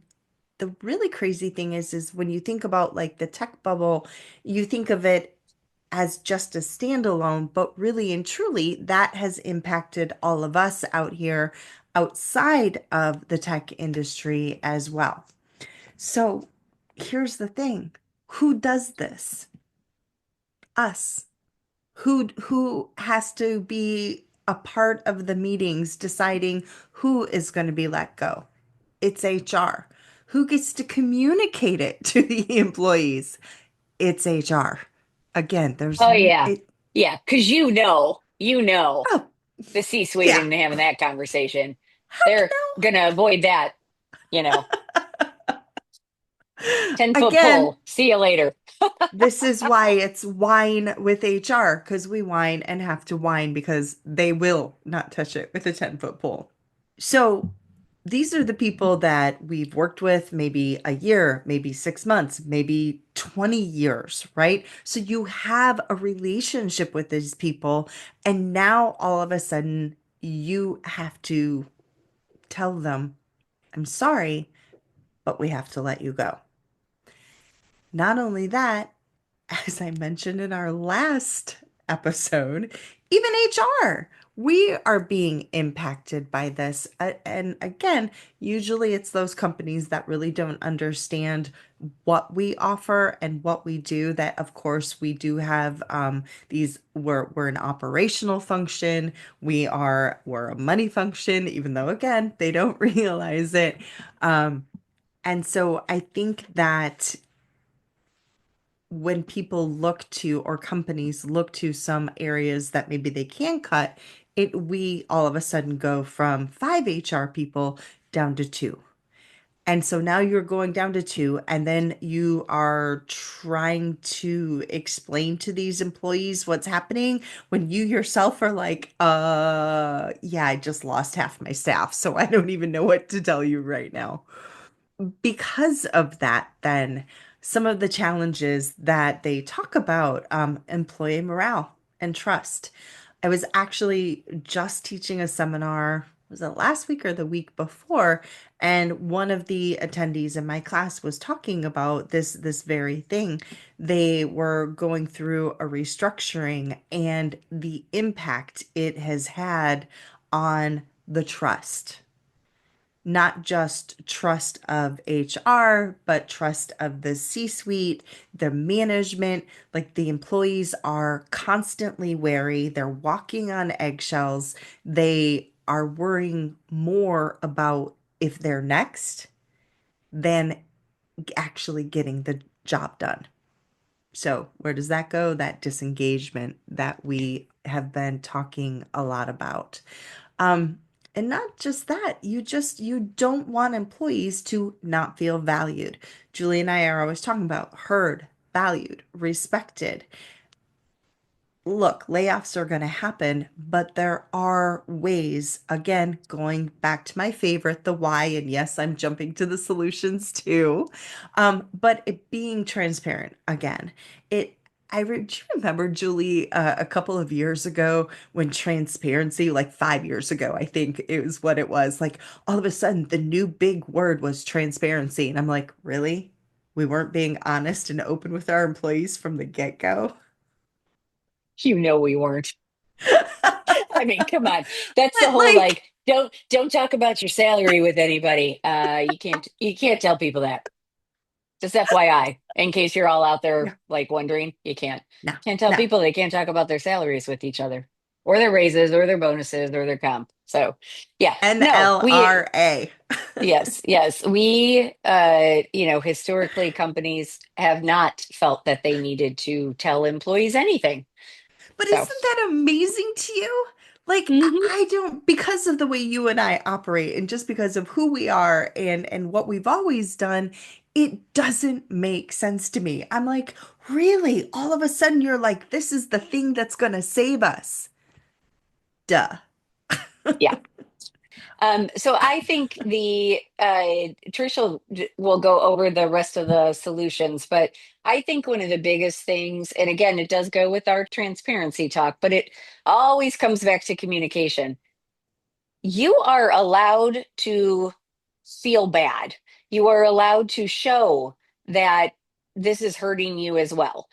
the really crazy thing is when you think about like the tech bubble, you think of it as just a standalone, but really and truly that has impacted all of us out here outside of the tech industry as well. So here's the thing. Who does this? Us. Who has to be a part of the meetings deciding who is going to be let go? It's HR. Who gets to communicate it to the employees? It's HR. Again, Oh yeah, it. yeah, because Oh, the C-suite yeah. isn't having that conversation. Heck They're no. gonna avoid that. You know, 10-foot Again, pole. See you later. this is why it's whine with HR, because we whine and have to whine because they will not touch it with a 10-foot pole. So these are the people that we've worked with maybe a year, maybe 6 months, maybe 20 years, right? So you have a relationship with these people, and now all of a sudden you have to tell them, I'm sorry, but we have to let you go. Not only that, as I mentioned in our last episode, even HR, we are being impacted by this. And again, usually it's those companies that really don't understand what we offer and what we do. That, of course, we do have we're an operational function. We're a money function, even though, again, they don't realize it. And so I think that when people look to or companies look to some areas that maybe they can cut, it we all of a sudden go from 5 HR people down to two. And so now you're going down to two, and then you are trying to explain to these employees what's happening when you yourself are like, yeah, I just lost half my staff, so I don't even know what to tell you right now. Because of that, then some of the challenges that they talk about, employee morale and trust. I was actually just teaching a seminar, was it last week or the week before? And one of the attendees in my class was talking about this very thing. They were going through a restructuring and the impact it has had on the trust, not just trust of HR, but trust of the C-suite, the management. Like the employees are constantly wary. They're walking on eggshells. They are worrying more about if they're next than actually getting the job done. So, where does that go? That disengagement that we have been talking a lot about. Um, and not just that, you don't want employees to not feel valued. Julie and I are always talking about heard, valued, respected. Look, layoffs are going to happen, but there are ways, again, going back to my favorite, the why, and yes, I'm jumping to the solutions too. But it being transparent again, do you remember, Julie, a couple of years ago when transparency, like 5 years ago, I think it was what it was, like all of a sudden the new big word was transparency. And I'm like, really? We weren't being honest and open with our employees from the get-go? You know we weren't. I mean, come on. That's the But whole like, like don't talk about your salary with anybody. You can't tell people that. Just FYI, in case you're all out no, there like wondering, you can't. no, Can't tell no. people they can't talk about their salaries with each other or their raises or their bonuses or their comp. So, yeah. No, we NLRA. yes, yes. Historically companies have not felt that they needed to tell employees anything. But So, isn't that amazing to you? Like mhm. I don't, because of the way you and I operate and just because of who we are and what we've always done, it doesn't make sense to me. I'm like, really? All of a sudden you're like, this is the thing that's going to save us. Duh. Yeah. So I think the Tricia will go over the rest of the solutions, but I think one of the biggest things, and again, it does go with our transparency talk, but it always comes back to communication. You are allowed to feel bad. You are allowed to show that this is hurting you as well.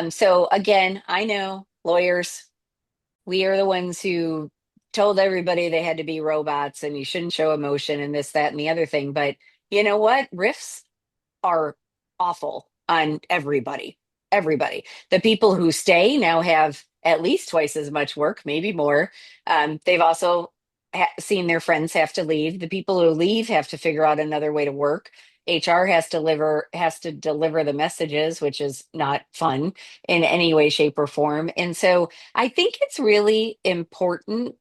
So again, I know lawyers, we are the ones who told everybody they had to be robots and you shouldn't show emotion and this, that, and the other thing. But you know what? Riffs are awful on everybody. Everybody. The people who stay now have at least twice as much work, maybe more. They've also seen their friends have to leave. The people who leave have to figure out another way to work. HR has to deliver the messages, which is not fun in any way, shape, or form. And so I think it's really important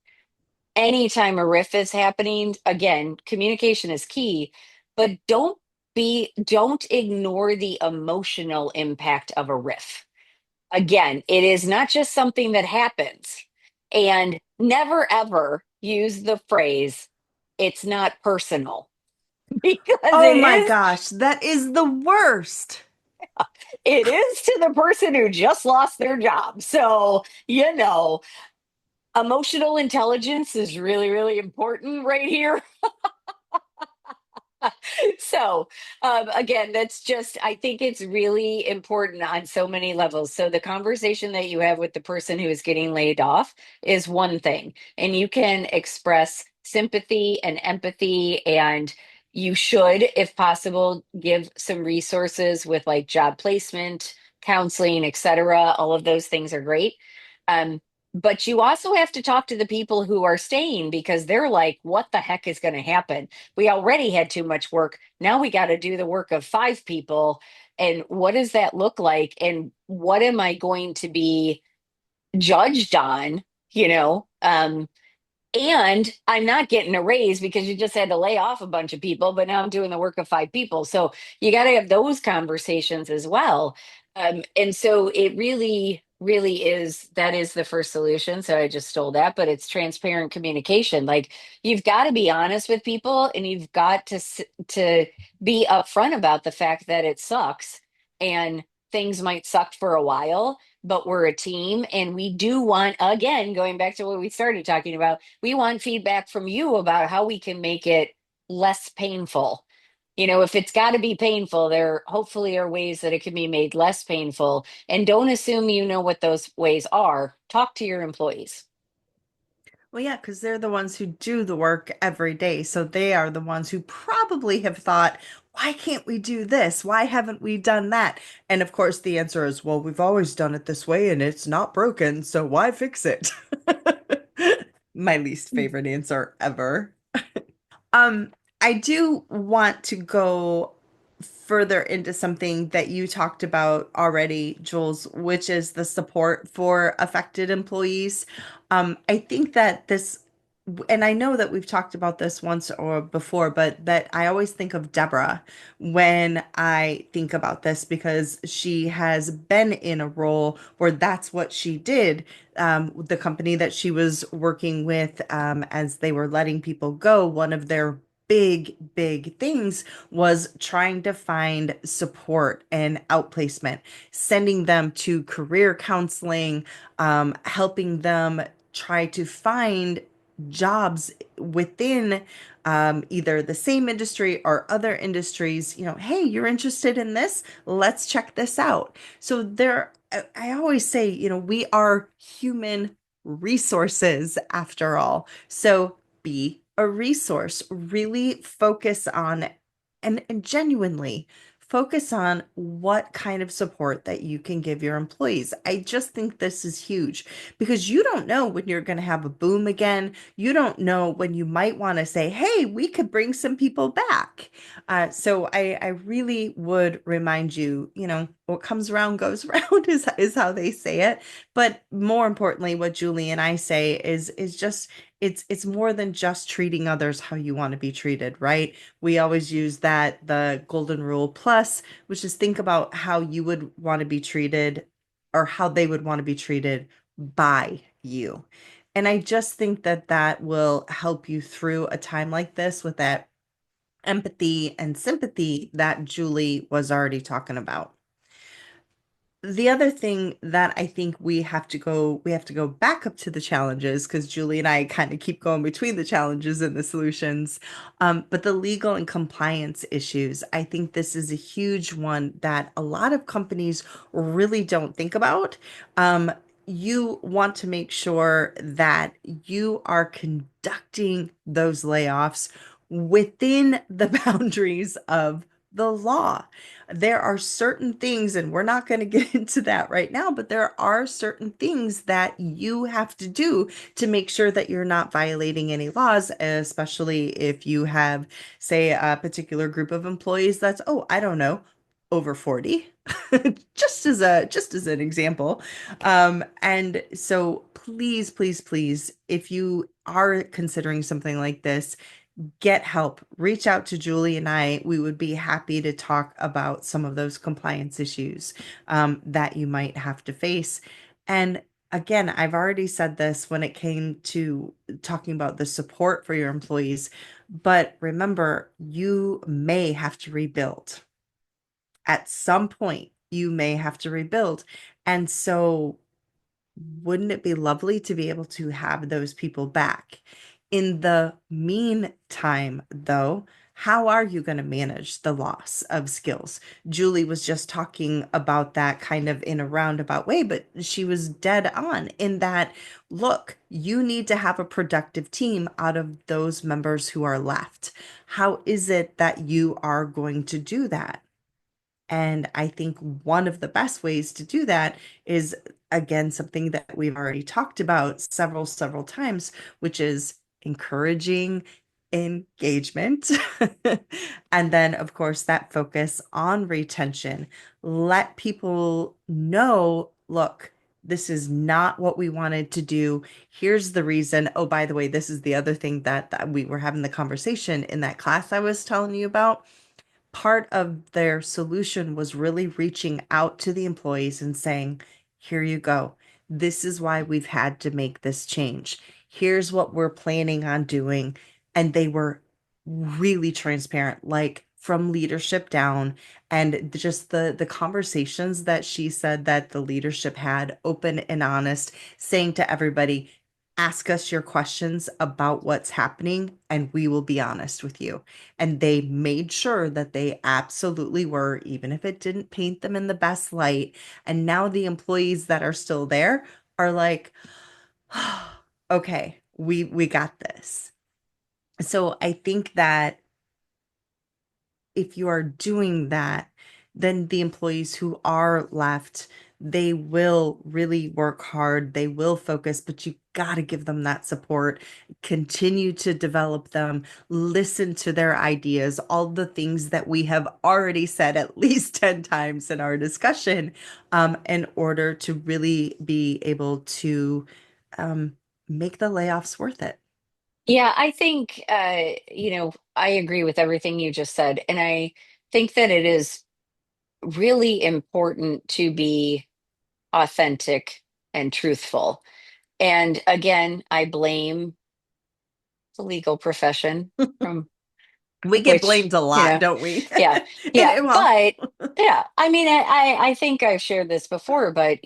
anytime a riff is happening. Again, communication is key, but don't don't ignore the emotional impact of a riff. Again, it is not just something that happens. And never ever use the phrase, it's not personal, because Oh my gosh, that is the worst. it is to the person who just lost their job. So, emotional intelligence is really, really important right here. So, again, that's just, I think it's really important on so many levels. So, the conversation that you have with the person who is getting laid off is one thing, and you can express sympathy and empathy, and you should, if possible, give some resources with like job placement, counseling, etc. All of those things are great. Um, but you also have to talk to the people who are staying because they're like, what the heck is going to happen? We already had too much work. Now we got to do the work of five people. And what does that look like? And what am I going to be judged on? You know, and I'm not getting a raise because you just had to lay off a bunch of people, but now I'm doing the work of five people. So you got to have those conversations as well. And so it really, really is that is the first solution. So I just stole that, but it's transparent communication. Like you've got to be honest with people, and you've got to be upfront about the fact that it sucks and things might suck for a while, but we're a team, and we do want, again, going back to what we started talking about, we want feedback from you about how we can make it less painful. If it's got to be painful, there hopefully are ways that it can be made less painful. And don't assume you know what those ways are. Talk to your employees. Well, yeah, because they're the ones who do the work every day. So they are the ones who probably have thought, why can't we do this? Why haven't we done that? And of course, the answer is, well, we've always done it this way and it's not broken. So why fix it? My least favorite answer ever. Um, I do want to go further into something that you talked about already, Jules, which is the support for affected employees. I think that this, and I know that we've talked about this once or before, but that I always think of Deborah when I think about this because she has been in a role where that's what she did. The company that she was working with, as they were letting people go, one of their big things was trying to find support and outplacement, sending them to career counseling, helping them try to find jobs within either the same industry or other industries. Hey, you're interested in this? Let's check this out. So I always say, we are human resources after all. So be a resource. Really focus on and genuinely focus on what kind of support that you can give your employees. I just think this is huge because you don't know when you're going to have a boom again. You don't know when you might want to say, hey, we could bring some people back. So I really would remind you, what comes around goes around is how they say it. But more importantly, what Julie and I say is just it's more than just treating others how you want to be treated, right? We always use the golden rule plus, which is think about how you would want to be treated or how they would want to be treated by you. And I just think that that will help you through a time like this with that empathy and sympathy that Julie was already talking about. The other thing that I think we have to go back up to the challenges because Julie and I kind of keep going between the challenges and the solutions. But the legal and compliance issues, I think this is a huge one that a lot of companies really don't think about. You want to make sure that you are conducting those layoffs within the boundaries of the law. There are certain things, and we're not going to get into that right now, but there are certain things that you have to do to make sure that you're not violating any laws, especially if you have, say, a particular group of employees that's, oh, I don't know, over 40, just as an example. And so please, please, please, if you are considering something like this, get help. Reach out to Julie and I. We would be happy to talk about some of those compliance issues that you might have to face. And again, I've already said this when it came to talking about the support for your employees, but remember, you may have to rebuild. At some point, you may have to rebuild. And so wouldn't it be lovely to be able to have those people back? In the meantime, though, how are you going to manage the loss of skills? Julie was just talking about that kind of in a roundabout way, but she was dead on in that, look, you need to have a productive team out of those members who are left. How is it that you are going to do that? And I think one of the best ways to do that is, again, something that we've already talked about several times, which is encouraging engagement. And then, of course, that focus on retention. Let people know, look, this is not what we wanted to do. Here's the reason. Oh, by the way, this is the other thing that we were having the conversation in that class I was telling you about. Part of their solution was really reaching out to the employees and saying, here you go. This is why we've had to make this change. Here's what we're planning on doing. And they were really transparent, like from leadership down. And just the conversations that she said that the leadership had, open and honest, saying to everybody, ask us your questions about what's happening, and we will be honest with you. And they made sure that they absolutely were, even if it didn't paint them in the best light. And now the employees that are still there are like, okay, we got this. So I think that if you are doing that, then the employees who are left, they will really work hard. They will focus, but you got to give them that support. Continue to develop them, listen to their ideas, all the things that we have already said at least 10 times in our discussion, in order to really be able to um, make the layoffs worth it. Yeah, I think, I agree with everything you just said. And I think that it is really important to be authentic and truthful. And again, I blame the legal profession from We get which, blamed a lot, don't we? yeah, And yeah. well, But yeah, I mean, I think I've shared this before, but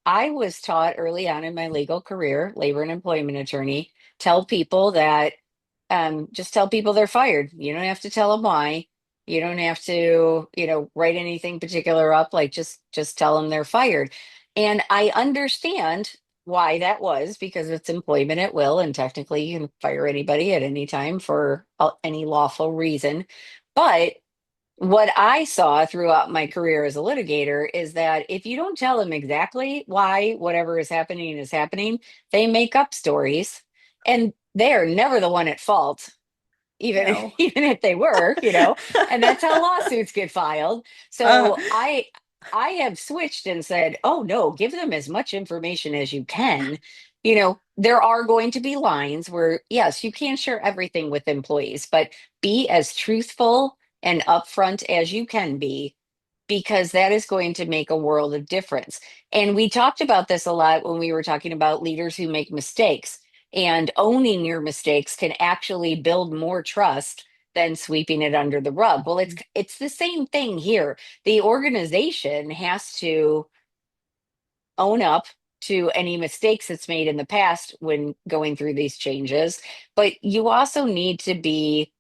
I was taught early on in my legal career, labor and employment attorney, tell people that just tell people they're fired. You don't have to tell them why. You don't have to, write anything particular up. Like just tell them they're fired. And I understand why that was because it's employment at will, and technically you can fire anybody at any time for any lawful reason. But what I saw throughout my career as a litigator is that if you don't tell them exactly why whatever is happening, they make up stories, and they are never the one at fault, even no. even if they were, and that's how lawsuits get filed. uh, So I have switched and said, oh no, give them as much information as you can. There are going to be lines where yes, you can't share everything with employees, but be as truthful and upfront as you can be, because that is going to make a world of difference. And we talked about this a lot when we were talking about leaders who make mistakes, and owning your mistakes can actually build more trust than sweeping it under the rug. Well, it's the same thing here. The organization has to own up to any mistakes it's made in the past when going through these changes, but you also need to be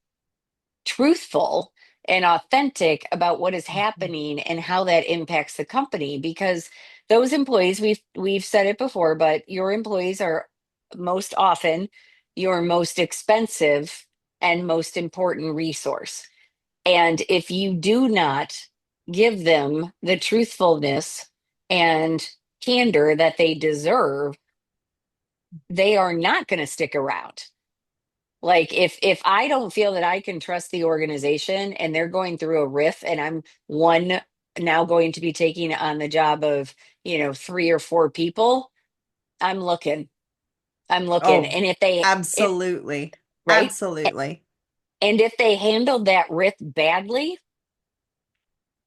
truthful and authentic about what is happening and how that impacts the company, because those employees, we've said it before, but your employees are most often your most expensive and most important resource. And if you do not give them the truthfulness and candor that they deserve, they are not going to stick around. Like if I don't feel that I can trust the organization and they're going through a riff, and I'm one now going to be taking on the job of, three or four people, I'm looking. I'm looking. oh, And if they it absolutely. right? Absolutely. And if they handled that riff badly,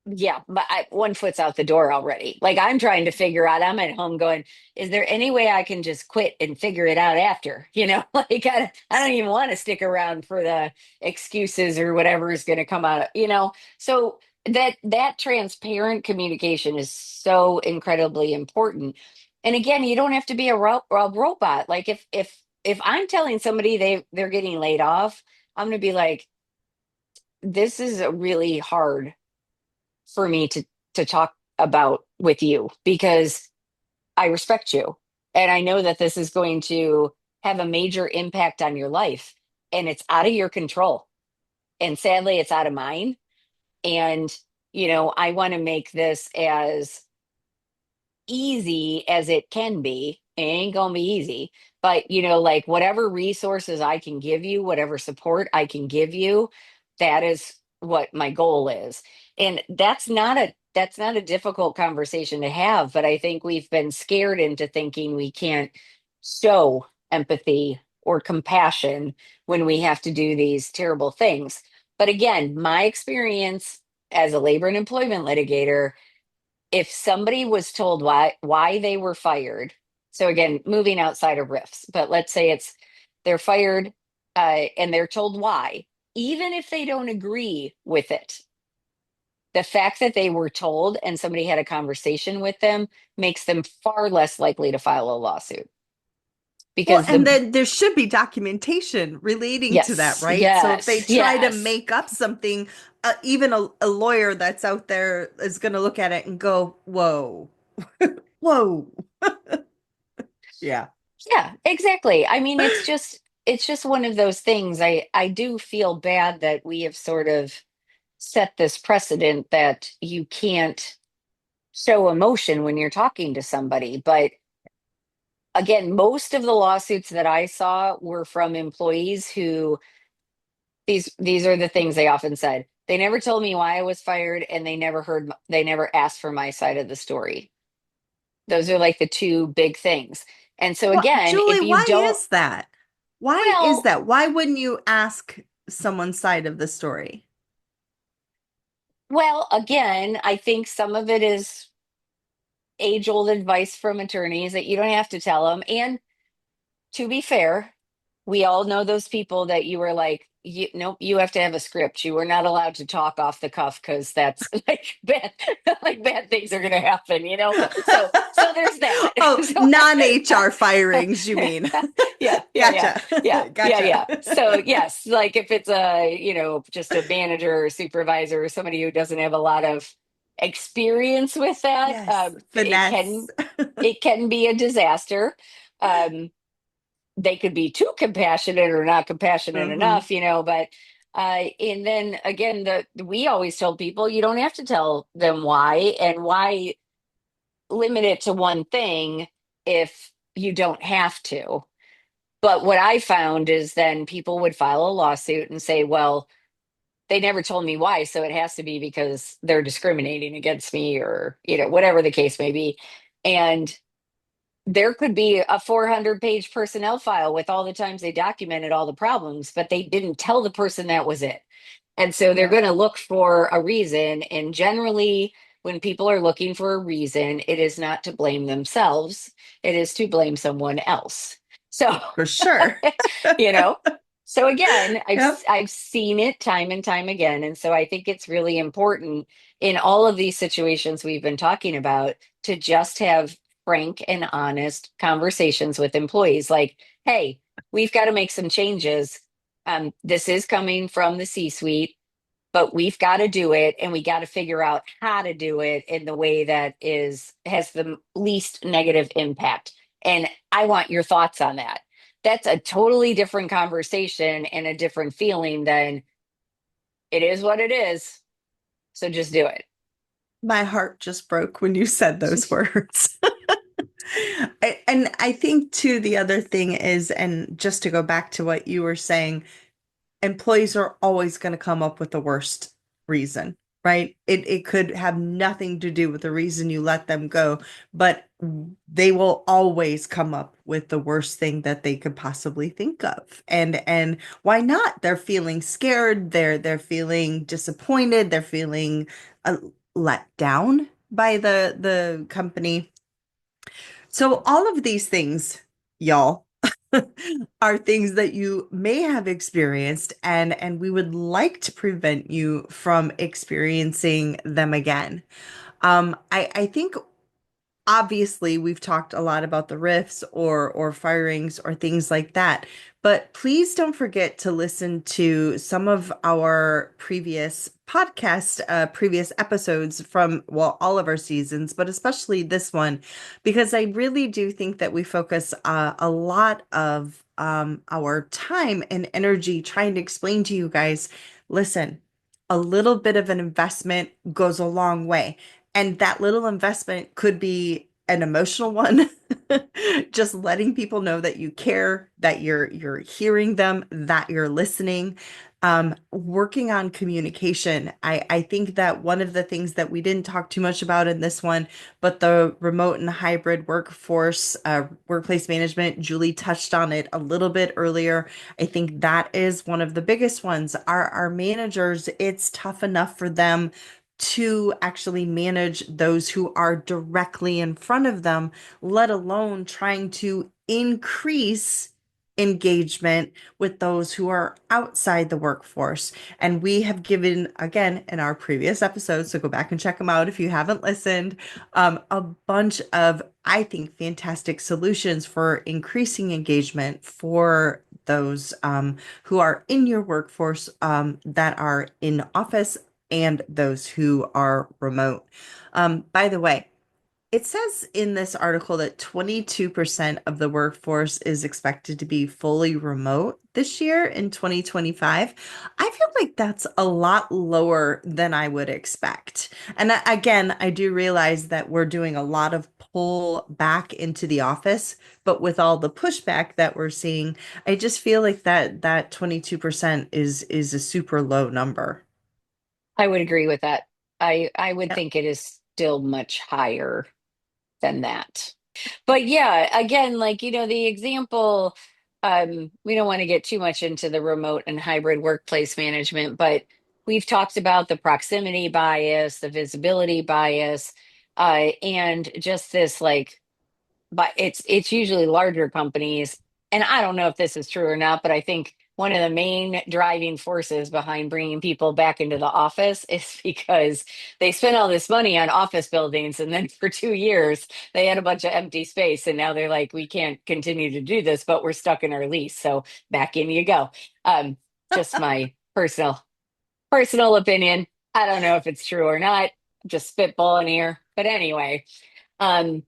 yeah, but one foot's out the door already. Like I'm trying to figure out, I'm at home going, is there any way I can just quit and figure it out after? Like I don't even want to stick around for the excuses or whatever is going to come out. So that transparent communication is so incredibly important. And again, you don't have to be a robot. Like if I'm telling somebody they're getting laid off, I'm going to be like, this is a really hard for me to talk about with you because I respect you and I know that this is going to have a major impact on your life and it's out of your control. And sadly, it's out of mine. And, I want to make this as easy as it can be. It ain't gonna be easy, but like whatever resources I can give you, whatever support I can give you, that is what my goal is. And that's not a difficult conversation to have, but I think we've been scared into thinking we can't show empathy or compassion when we have to do these terrible things. But again, my experience as a labor and employment litigator, if somebody was told why they were fired, so again moving outside of riffs, but let's say it's they're fired, and they're told why, even if they don't agree with it, the fact that they were told and somebody had a conversation with them makes them far less likely to file a lawsuit Well, because and then there should be documentation relating to that, yes, right? So if they yes, try to yes, make up something, even a lawyer that's out there is going to look at it and go, whoa, whoa. Yeah. yeah, exactly. I mean, it's just one of those things. I do feel bad that we have sort of set this precedent that you can't show emotion when you're talking to somebody. But again, most of the lawsuits that I saw were from employees who these are the things they often said. They never told me why I was fired and they never asked for my side of the story. Those are like the two big things. And so Well, again, Julie, if you why don't, is that? Why is well, that? Why wouldn't you ask someone's side of the story? again, I think some of it is age old advice from attorneys that you don't have to tell them. And to be fair, we all know those people that you were like, nope, you have to have a script. You were not allowed to talk off the cuff because that's like bad, like bad things are going to happen. So there's that. Oh, So, non-HR firings, you mean? yeah, yeah, yeah, Gotcha. yeah, yeah, Gotcha. yeah. So yes, like if it's just a manager or supervisor or somebody who doesn't have a lot of experience with that, Yes, it finesse. can it can be a disaster. Um, they could be too compassionate or not compassionate Hmm. enough. But and then again, we always told people you don't have to tell them why, and why limit it to one thing if you don't have to. But what I found is then people would file a lawsuit and say, well, they never told me why, so it has to be because they're discriminating against me, or whatever the case may be. And there could be a 400-page personnel file with all the times they documented all the problems, but they didn't tell the person that was it. And so they're Yep, going to look for a reason. And generally, when people are looking for a reason, it is not to blame themselves, it is to blame someone else. So, for sure. you know, so again, Yep. I've seen it time and time again. And so I think it's really important in all of these situations we've been talking about to just have frank and honest conversations with employees like, hey, we've got to make some changes. This is coming from the C-suite, but we've got to do it and we got to figure out how to do it in the way that has the least negative impact. And I want your thoughts on that. That's a totally different conversation and a different feeling than it is what it is. So just do it. My heart just broke when you said those words. And I think too, the other thing is, and just to go back to what you were saying, employees are always going to come up with the worst reason, right? It could have nothing to do with the reason you let them go, but they will always come up with the worst thing that they could possibly think of. And why not? They're feeling scared, they're feeling disappointed, they're feeling uh, let down by the company. So all of these things, y'all, are things that you may have experienced and we would like to prevent you from experiencing them again. I think obviously we've talked a lot about the riffs or firings or things like that, but please don't forget to listen to some of our previous episodes from, well, all of our seasons, but especially this one, because I really do think that we focus a lot of our time and energy trying to explain to you guys, listen, a little bit of an investment goes a long way. And that little investment could be an emotional one, just letting people know that you care, that you're hearing them, that you're listening. Working on communication. I think that one of the things that we didn't talk too much about in this one, but the remote and hybrid workforce, workplace management, Julie touched on it a little bit earlier. I think that is one of the biggest ones. Our managers, it's tough enough for them to actually manage those who are directly in front of them, let alone trying to increase engagement with those who are outside the workforce. And we have given, again, in our previous episodes, so go back and check them out if you haven't listened, a bunch of, I think, fantastic solutions for increasing engagement for those who are in your workforce, that are in office and those who are remote. By the way, it says in this article that 22% of the workforce is expected to be fully remote this year in 2025. I feel like that's a lot lower than I would expect. And again, I do realize that we're doing a lot of pull back into the office, but with all the pushback that we're seeing, I just feel like that 22% is a super low number. I would agree with that. I would think it is still much higher than that. But yeah, again, like, the example, we don't want to get too much into the remote and hybrid workplace management, but we've talked about the proximity bias, the visibility bias, and just this like, but it's usually larger companies. And I don't know if this is true or not, but I think one of the main driving forces behind bringing people back into the office is because they spent all this money on office buildings, and then for 2 years they had a bunch of empty space, and now they're like, we can't continue to do this, but we're stuck in our lease, so back in you go. um just my personal opinion. I don't know if it's true or not. I'm just spitballing here, but anyway. um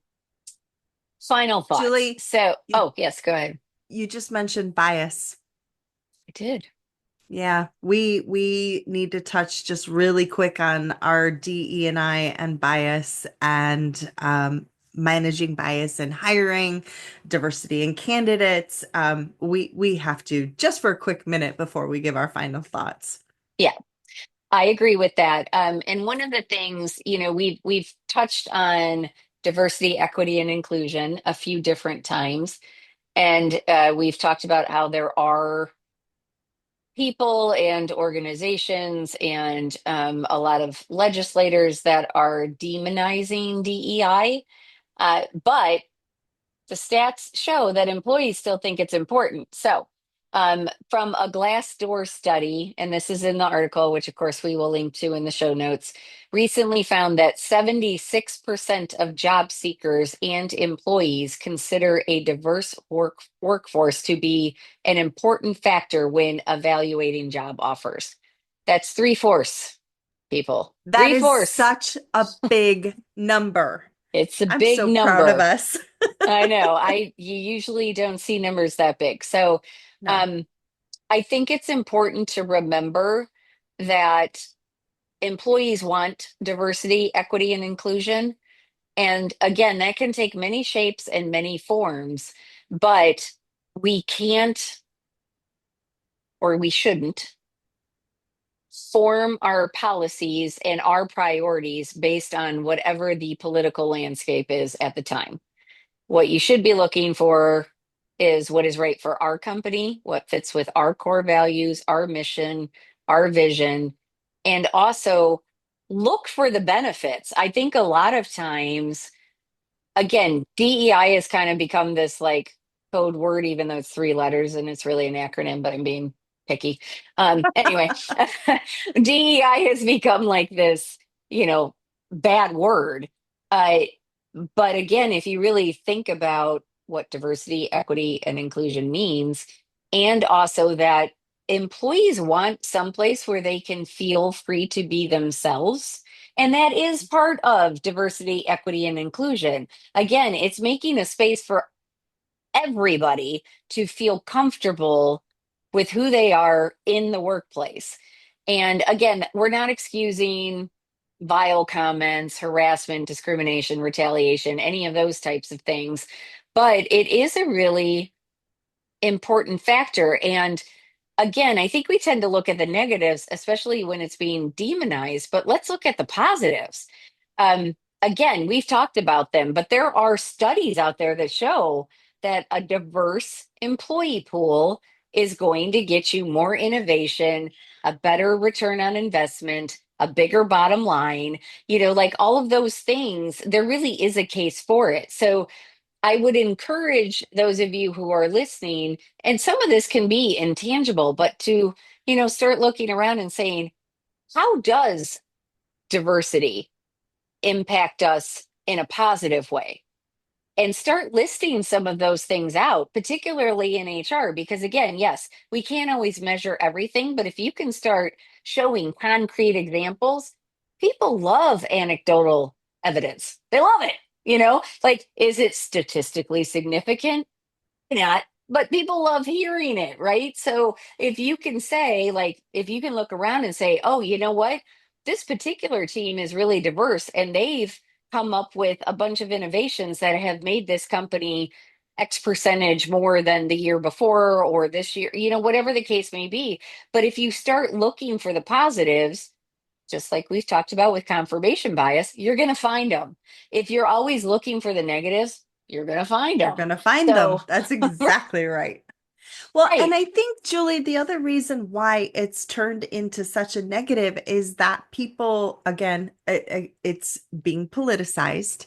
Final thoughts. Julie, So, you oh, yes, go ahead. you just mentioned bias. I did. Yeah, we need to touch just really quick on our DE and I and bias and managing bias in hiring, diversity in candidates. We have to just for a quick minute before we give our final thoughts. Yeah, I agree with that. And one of the things, we've touched on diversity, equity, and inclusion a few different times, and we've talked about how there are people and organizations and a lot of legislators that are demonizing DEI. But the stats show that employees still think it's important. So, from a Glassdoor study, and this is in the article, which of course we will link to in the show notes, recently found that 76% of job seekers and employees consider a diverse workforce to be an important factor when evaluating job offers. That's three-fourths, people. That is Three-fourths. such a big number. It's a I'm big so proud of number. us. I know. You usually don't see numbers that big. So, No. um, I think it's important to remember that employees want diversity, equity, and inclusion. And again, that can take many shapes and many forms, but we can't, or we shouldn't, form our policies and our priorities based on whatever the political landscape is at the time. What you should be looking for is what is right for our company, what fits with our core values, our mission, our vision, and also look for the benefits. I think a lot of times, again, DEI has kind of become this like code word, even though it's three letters and it's really an acronym, but I'm being picky. Anyway, DEI has become like this, you know, bad word. Uh, but again, if you really think about what diversity, equity, and inclusion means, and also that employees want someplace where they can feel free to be themselves. And that is part of diversity, equity, and inclusion. Again, it's making a space for everybody to feel comfortable with who they are in the workplace. And again, we're not excusing vile comments, harassment, discrimination, retaliation, any of those types of things. But it is a really important factor. And again, I think we tend to look at the negatives, especially when it's being demonized, but let's look at the positives. Again, we've talked about them, but there are studies out there that show that a diverse employee pool is going to get you more innovation, a better return on investment, a bigger bottom line, like all of those things. There really is a case for it. So I would encourage those of you who are listening, and some of this can be intangible, but to, start looking around and saying, how does diversity impact us in a positive way? And start listing some of those things out, particularly in HR, because again, yes, we can't always measure everything, but if you can start showing concrete examples, people love anecdotal evidence. They love it. Like, is it statistically significant? Not, but people love hearing it, right? So if you can say, like, if you can look around and say, oh, you know what? This particular team is really diverse and they've come up with a bunch of innovations that have made this company X percentage more than the year before or this year, whatever the case may be. But if you start looking for the positives, just like we've talked about with confirmation bias, you're going to find them. If you're always looking for the negatives, you're going to find You're them. gonna find them. So, That's exactly right. Well, and right. I think, Julie, the other reason why it's turned into such a negative is that people, again, it's being politicized.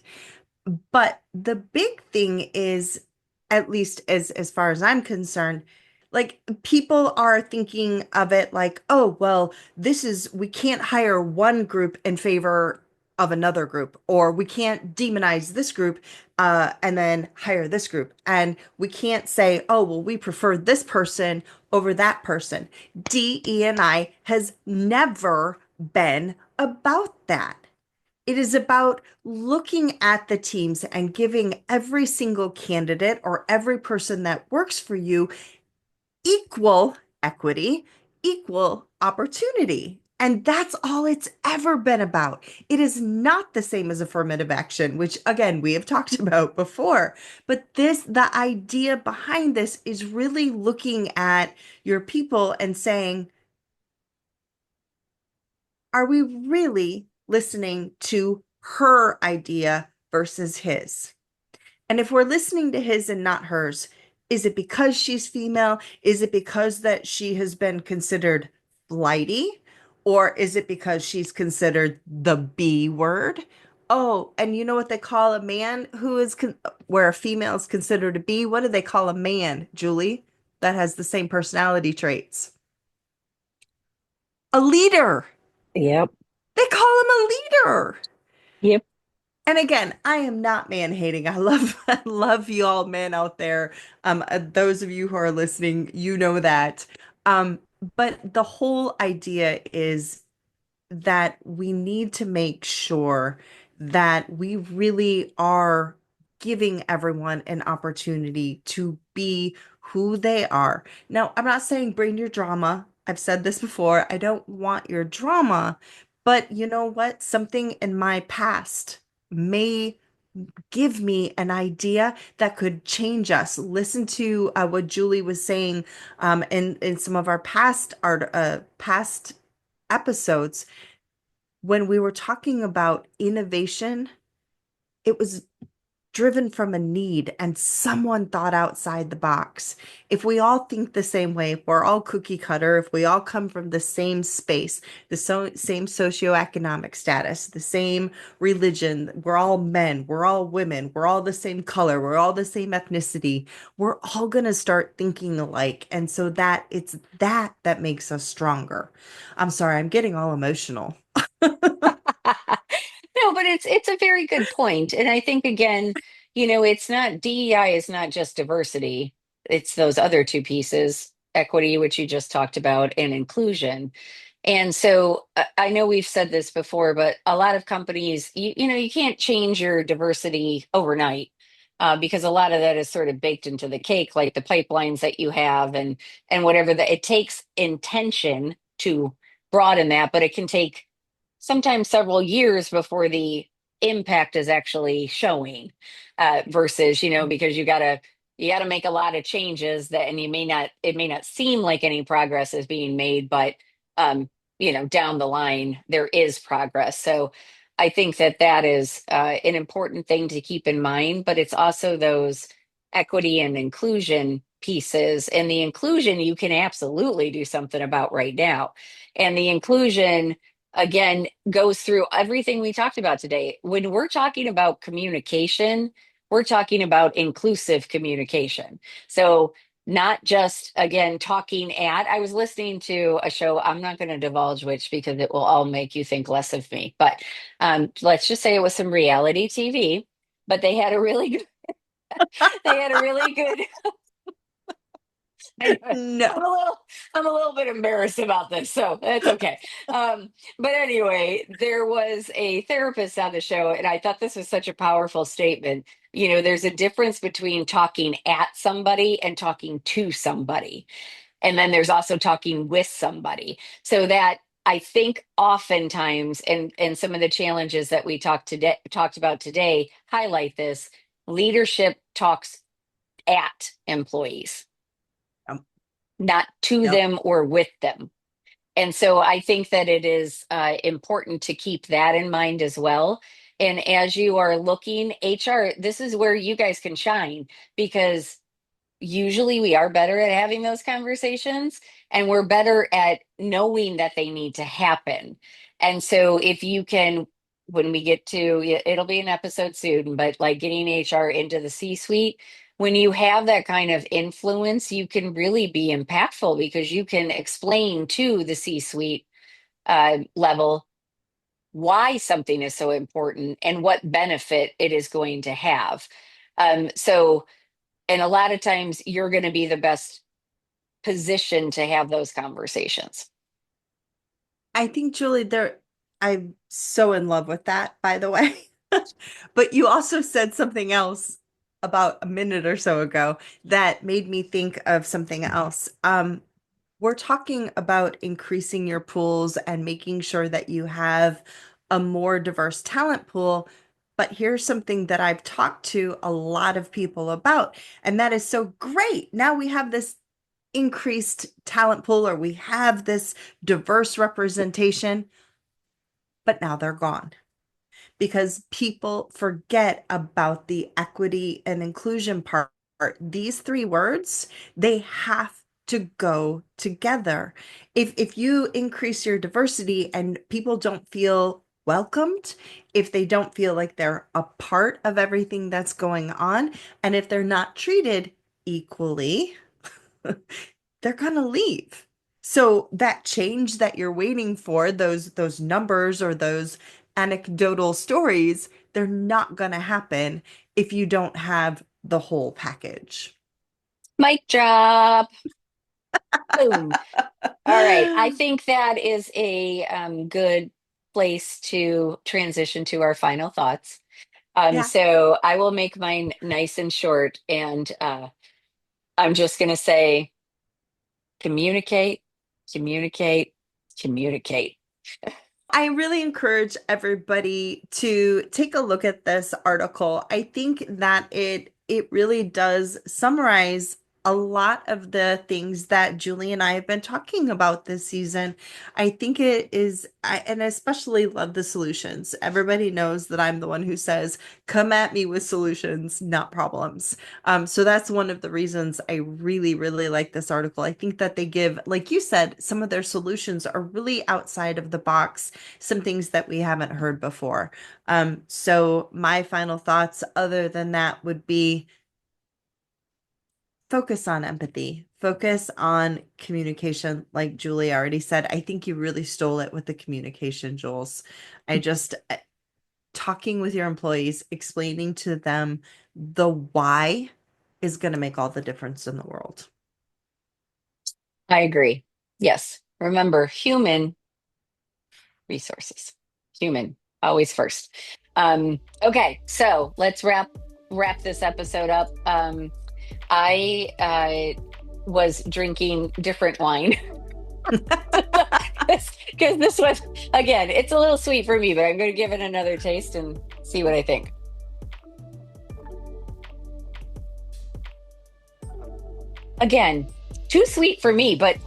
But the big thing is, at least as far as I'm concerned, like people are thinking of it like, oh, well, this is we can't hire one group in favor of another group, or we can't demonize this group and then hire this group. And we can't say, oh, well, we prefer this person over that person. DE&I has never been about that. It is about looking at the teams and giving every single candidate or every person that works for you equal equity, equal opportunity. And that's all it's ever been about. It is not the same as affirmative action, which again, we have talked about before. But the idea behind this is really looking at your people and saying, are we really listening to her idea versus his? And if we're listening to his and not hers, is it because she's female? Is it because that she has been considered flighty? Or is it because she's considered the B word? Oh, and you know what they call a man who is where a female is considered a B? What do they call a man, Julie, that has the same personality traits? A leader. Yep. They call him a leader. Yep. And again, I am not man hating. I love I love you all men out there. Those of you who are listening, you know that. Um, but the whole idea is that we need to make sure that we really are giving everyone an opportunity to be who they are. Now, I'm not saying bring your drama. I've said this before. I don't want your drama, but you know what? Something in my past may give me an idea that could change us. Listen to what Julie was saying in some of our past episodes, when we were talking about innovation, it was driven from a need and someone thought outside the box. If we all think the same way, if we're all cookie cutter, if we all come from the same space, same socioeconomic status, the same religion, we're all men, we're all women, we're all the same color, we're all the same ethnicity, we're all going to start thinking alike. And so that it's that makes us stronger. I'm sorry, I'm getting all emotional. No, but it's a very good point. And I think again, it's not DEI is not just diversity. It's those other two pieces, equity, which you just talked about, and inclusion. And so I know we've said this before, but a lot of companies, you can't change your diversity overnight. Because a lot of that is sort of baked into the cake, like the pipelines that you have and whatever that it takes intention to broaden that, but it can take sometimes several years before the impact is actually showing versus because you gotta make a lot of changes that and it may not seem like any progress is being made, but down the line there is progress. So I think that that is an important thing to keep in mind, but it's also those equity and inclusion pieces, and the inclusion you can absolutely do something about right now, and the inclusion again goes through everything we talked about today. When we're talking about communication, we're talking about inclusive communication. So, not just again talking at, I was listening to a show, I'm not going to divulge which because it will all make you think less of me, but let's just say it was some reality TV, but they had a really good, they had a really good Anyway, No. I'm a little bit embarrassed about this, so that's okay. But anyway, there was a therapist on the show, and I thought this was such a powerful statement. There's a difference between talking at somebody and talking to somebody. And then there's also talking with somebody. So that I think oftentimes, and some of the challenges that we talked about today highlight this. Leadership talks at employees, Um, not to Yep. them or with them. And so I think that it is important to keep that in mind as well. And as you are looking, HR, this is where you guys can shine because usually we are better at having those conversations and we're better at knowing that they need to happen. And so if you can, when we get to, it'll be an episode soon, but like getting HR into the C suite, when you have that kind of influence, you can really be impactful because you can explain to the C suite level why something is so important and what benefit it is going to have. So, and a lot of times you're going to be the best position to have those conversations. I think, Julie, I'm so in love with that, by the way. But you also said something else about a minute or so ago that made me think of something else. We're talking about increasing your pools and making sure that you have a more diverse talent pool. But here's something that I've talked to a lot of people about, and that is so great. Now we have this increased talent pool, or we have this diverse representation, but now they're gone because people forget about the equity and inclusion part. These three words, they have to go together. If you increase your diversity and people don't feel welcomed, if they don't feel like they're a part of everything that's going on, and if they're not treated equally, they're gonna leave. So that change that you're waiting for, those numbers or those anecdotal stories, they're not gonna happen if you don't have the whole package. Mic drop. Boom. All right. I think that is a good place to transition to our final thoughts. Yeah. So I will make mine nice and short, and I'm just going to say communicate, communicate, communicate. I really encourage everybody to take a look at this article. I think that it really does summarize a lot of the things that Julie and I have been talking about this season. I think it is, and I especially love the solutions. Everybody knows that I'm the one who says, come at me with solutions, not problems. So that's one of the reasons I really, really like this article. I think that they give, like you said, some of their solutions are really outside of the box, some things that we haven't heard before. So my final thoughts, other than that, would be focus on empathy, focus on communication. Like Julie already said, I think you really stole it with the communication, Jules. I just talking with your employees, explaining to them the why is going to make all the difference in the world. I agree. Yes. Remember, human resources. Human, always first. Okay, so let's wrap this episode up. I was drinking different wine because this was, again, it's a little sweet for me, but I'm going to give it another taste and see what I think. Again, too sweet for me, but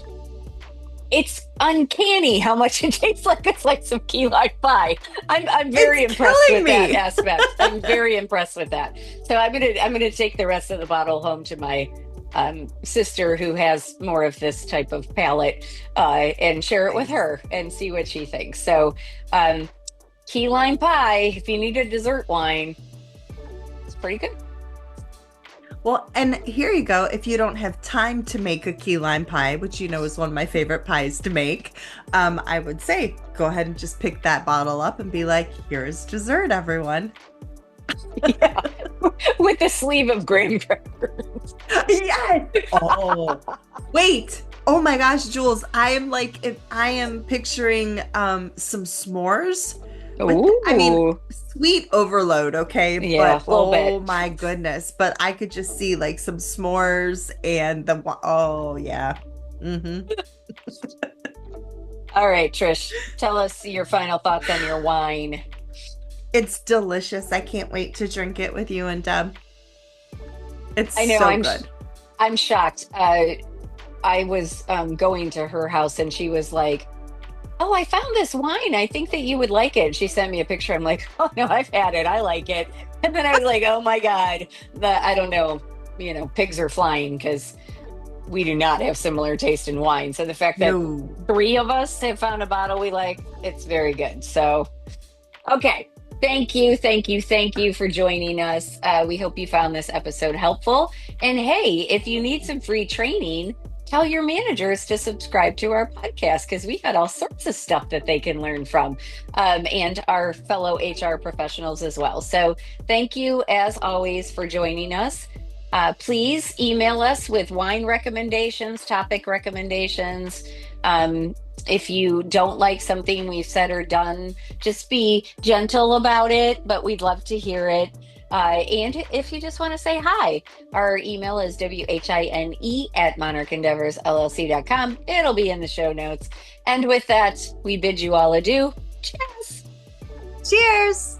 it's uncanny how much it tastes like it's like some key lime pie. I'm very It's impressed killing with that me. aspect. I'm very impressed with that. So I'm gonna take the rest of the bottle home to my sister who has more of this type of palate and share it with Nice. her and see what she thinks. So um, key lime pie. If you need a dessert wine, it's pretty good. Well, and here you go. If you don't have time to make a key lime pie, which you know is one of my favorite pies to make, I would say go ahead and just pick that bottle up and be like, here's dessert, everyone. Yeah, with the sleeve of graham crackers. Yes. Oh, wait. Oh my gosh, Jules, I am like if I am picturing some s'mores with I mean Ooh, sweet overload, okay? yeah, But a little oh bit. my goodness, but I could just see like some s'mores and oh yeah. Mm-hmm. All right, Trish, tell us your final thoughts on your wine. It's delicious. I can't wait to drink it with you and Deb. It's I know so good. I'm shocked. I was going to her house and she was like, "Oh, I found this wine. I think that you would like it." She sent me a picture. I'm like, "Oh no, I've had it. I like it." And then I was like, "Oh my God, I don't know, pigs are flying because we do not have similar taste in wine." So the fact that No. three of us have found a bottle we like, it's very good. So okay. Thank you for joining us. We hope you found this episode helpful. And hey, if you need some free training, tell your managers to subscribe to our podcast because we got all sorts of stuff that they can learn from, and our fellow HR professionals as well. So thank you, as always, for joining us. Please email us with wine recommendations, topic recommendations. Um, if you don't like something we've said or done, just be gentle about it, but we'd love to hear it. And if you just want to say hi, our email is whine at monarchendeavorsllc.com. It'll be in the show notes. And with that, we bid you all adieu. Cheers. Cheers.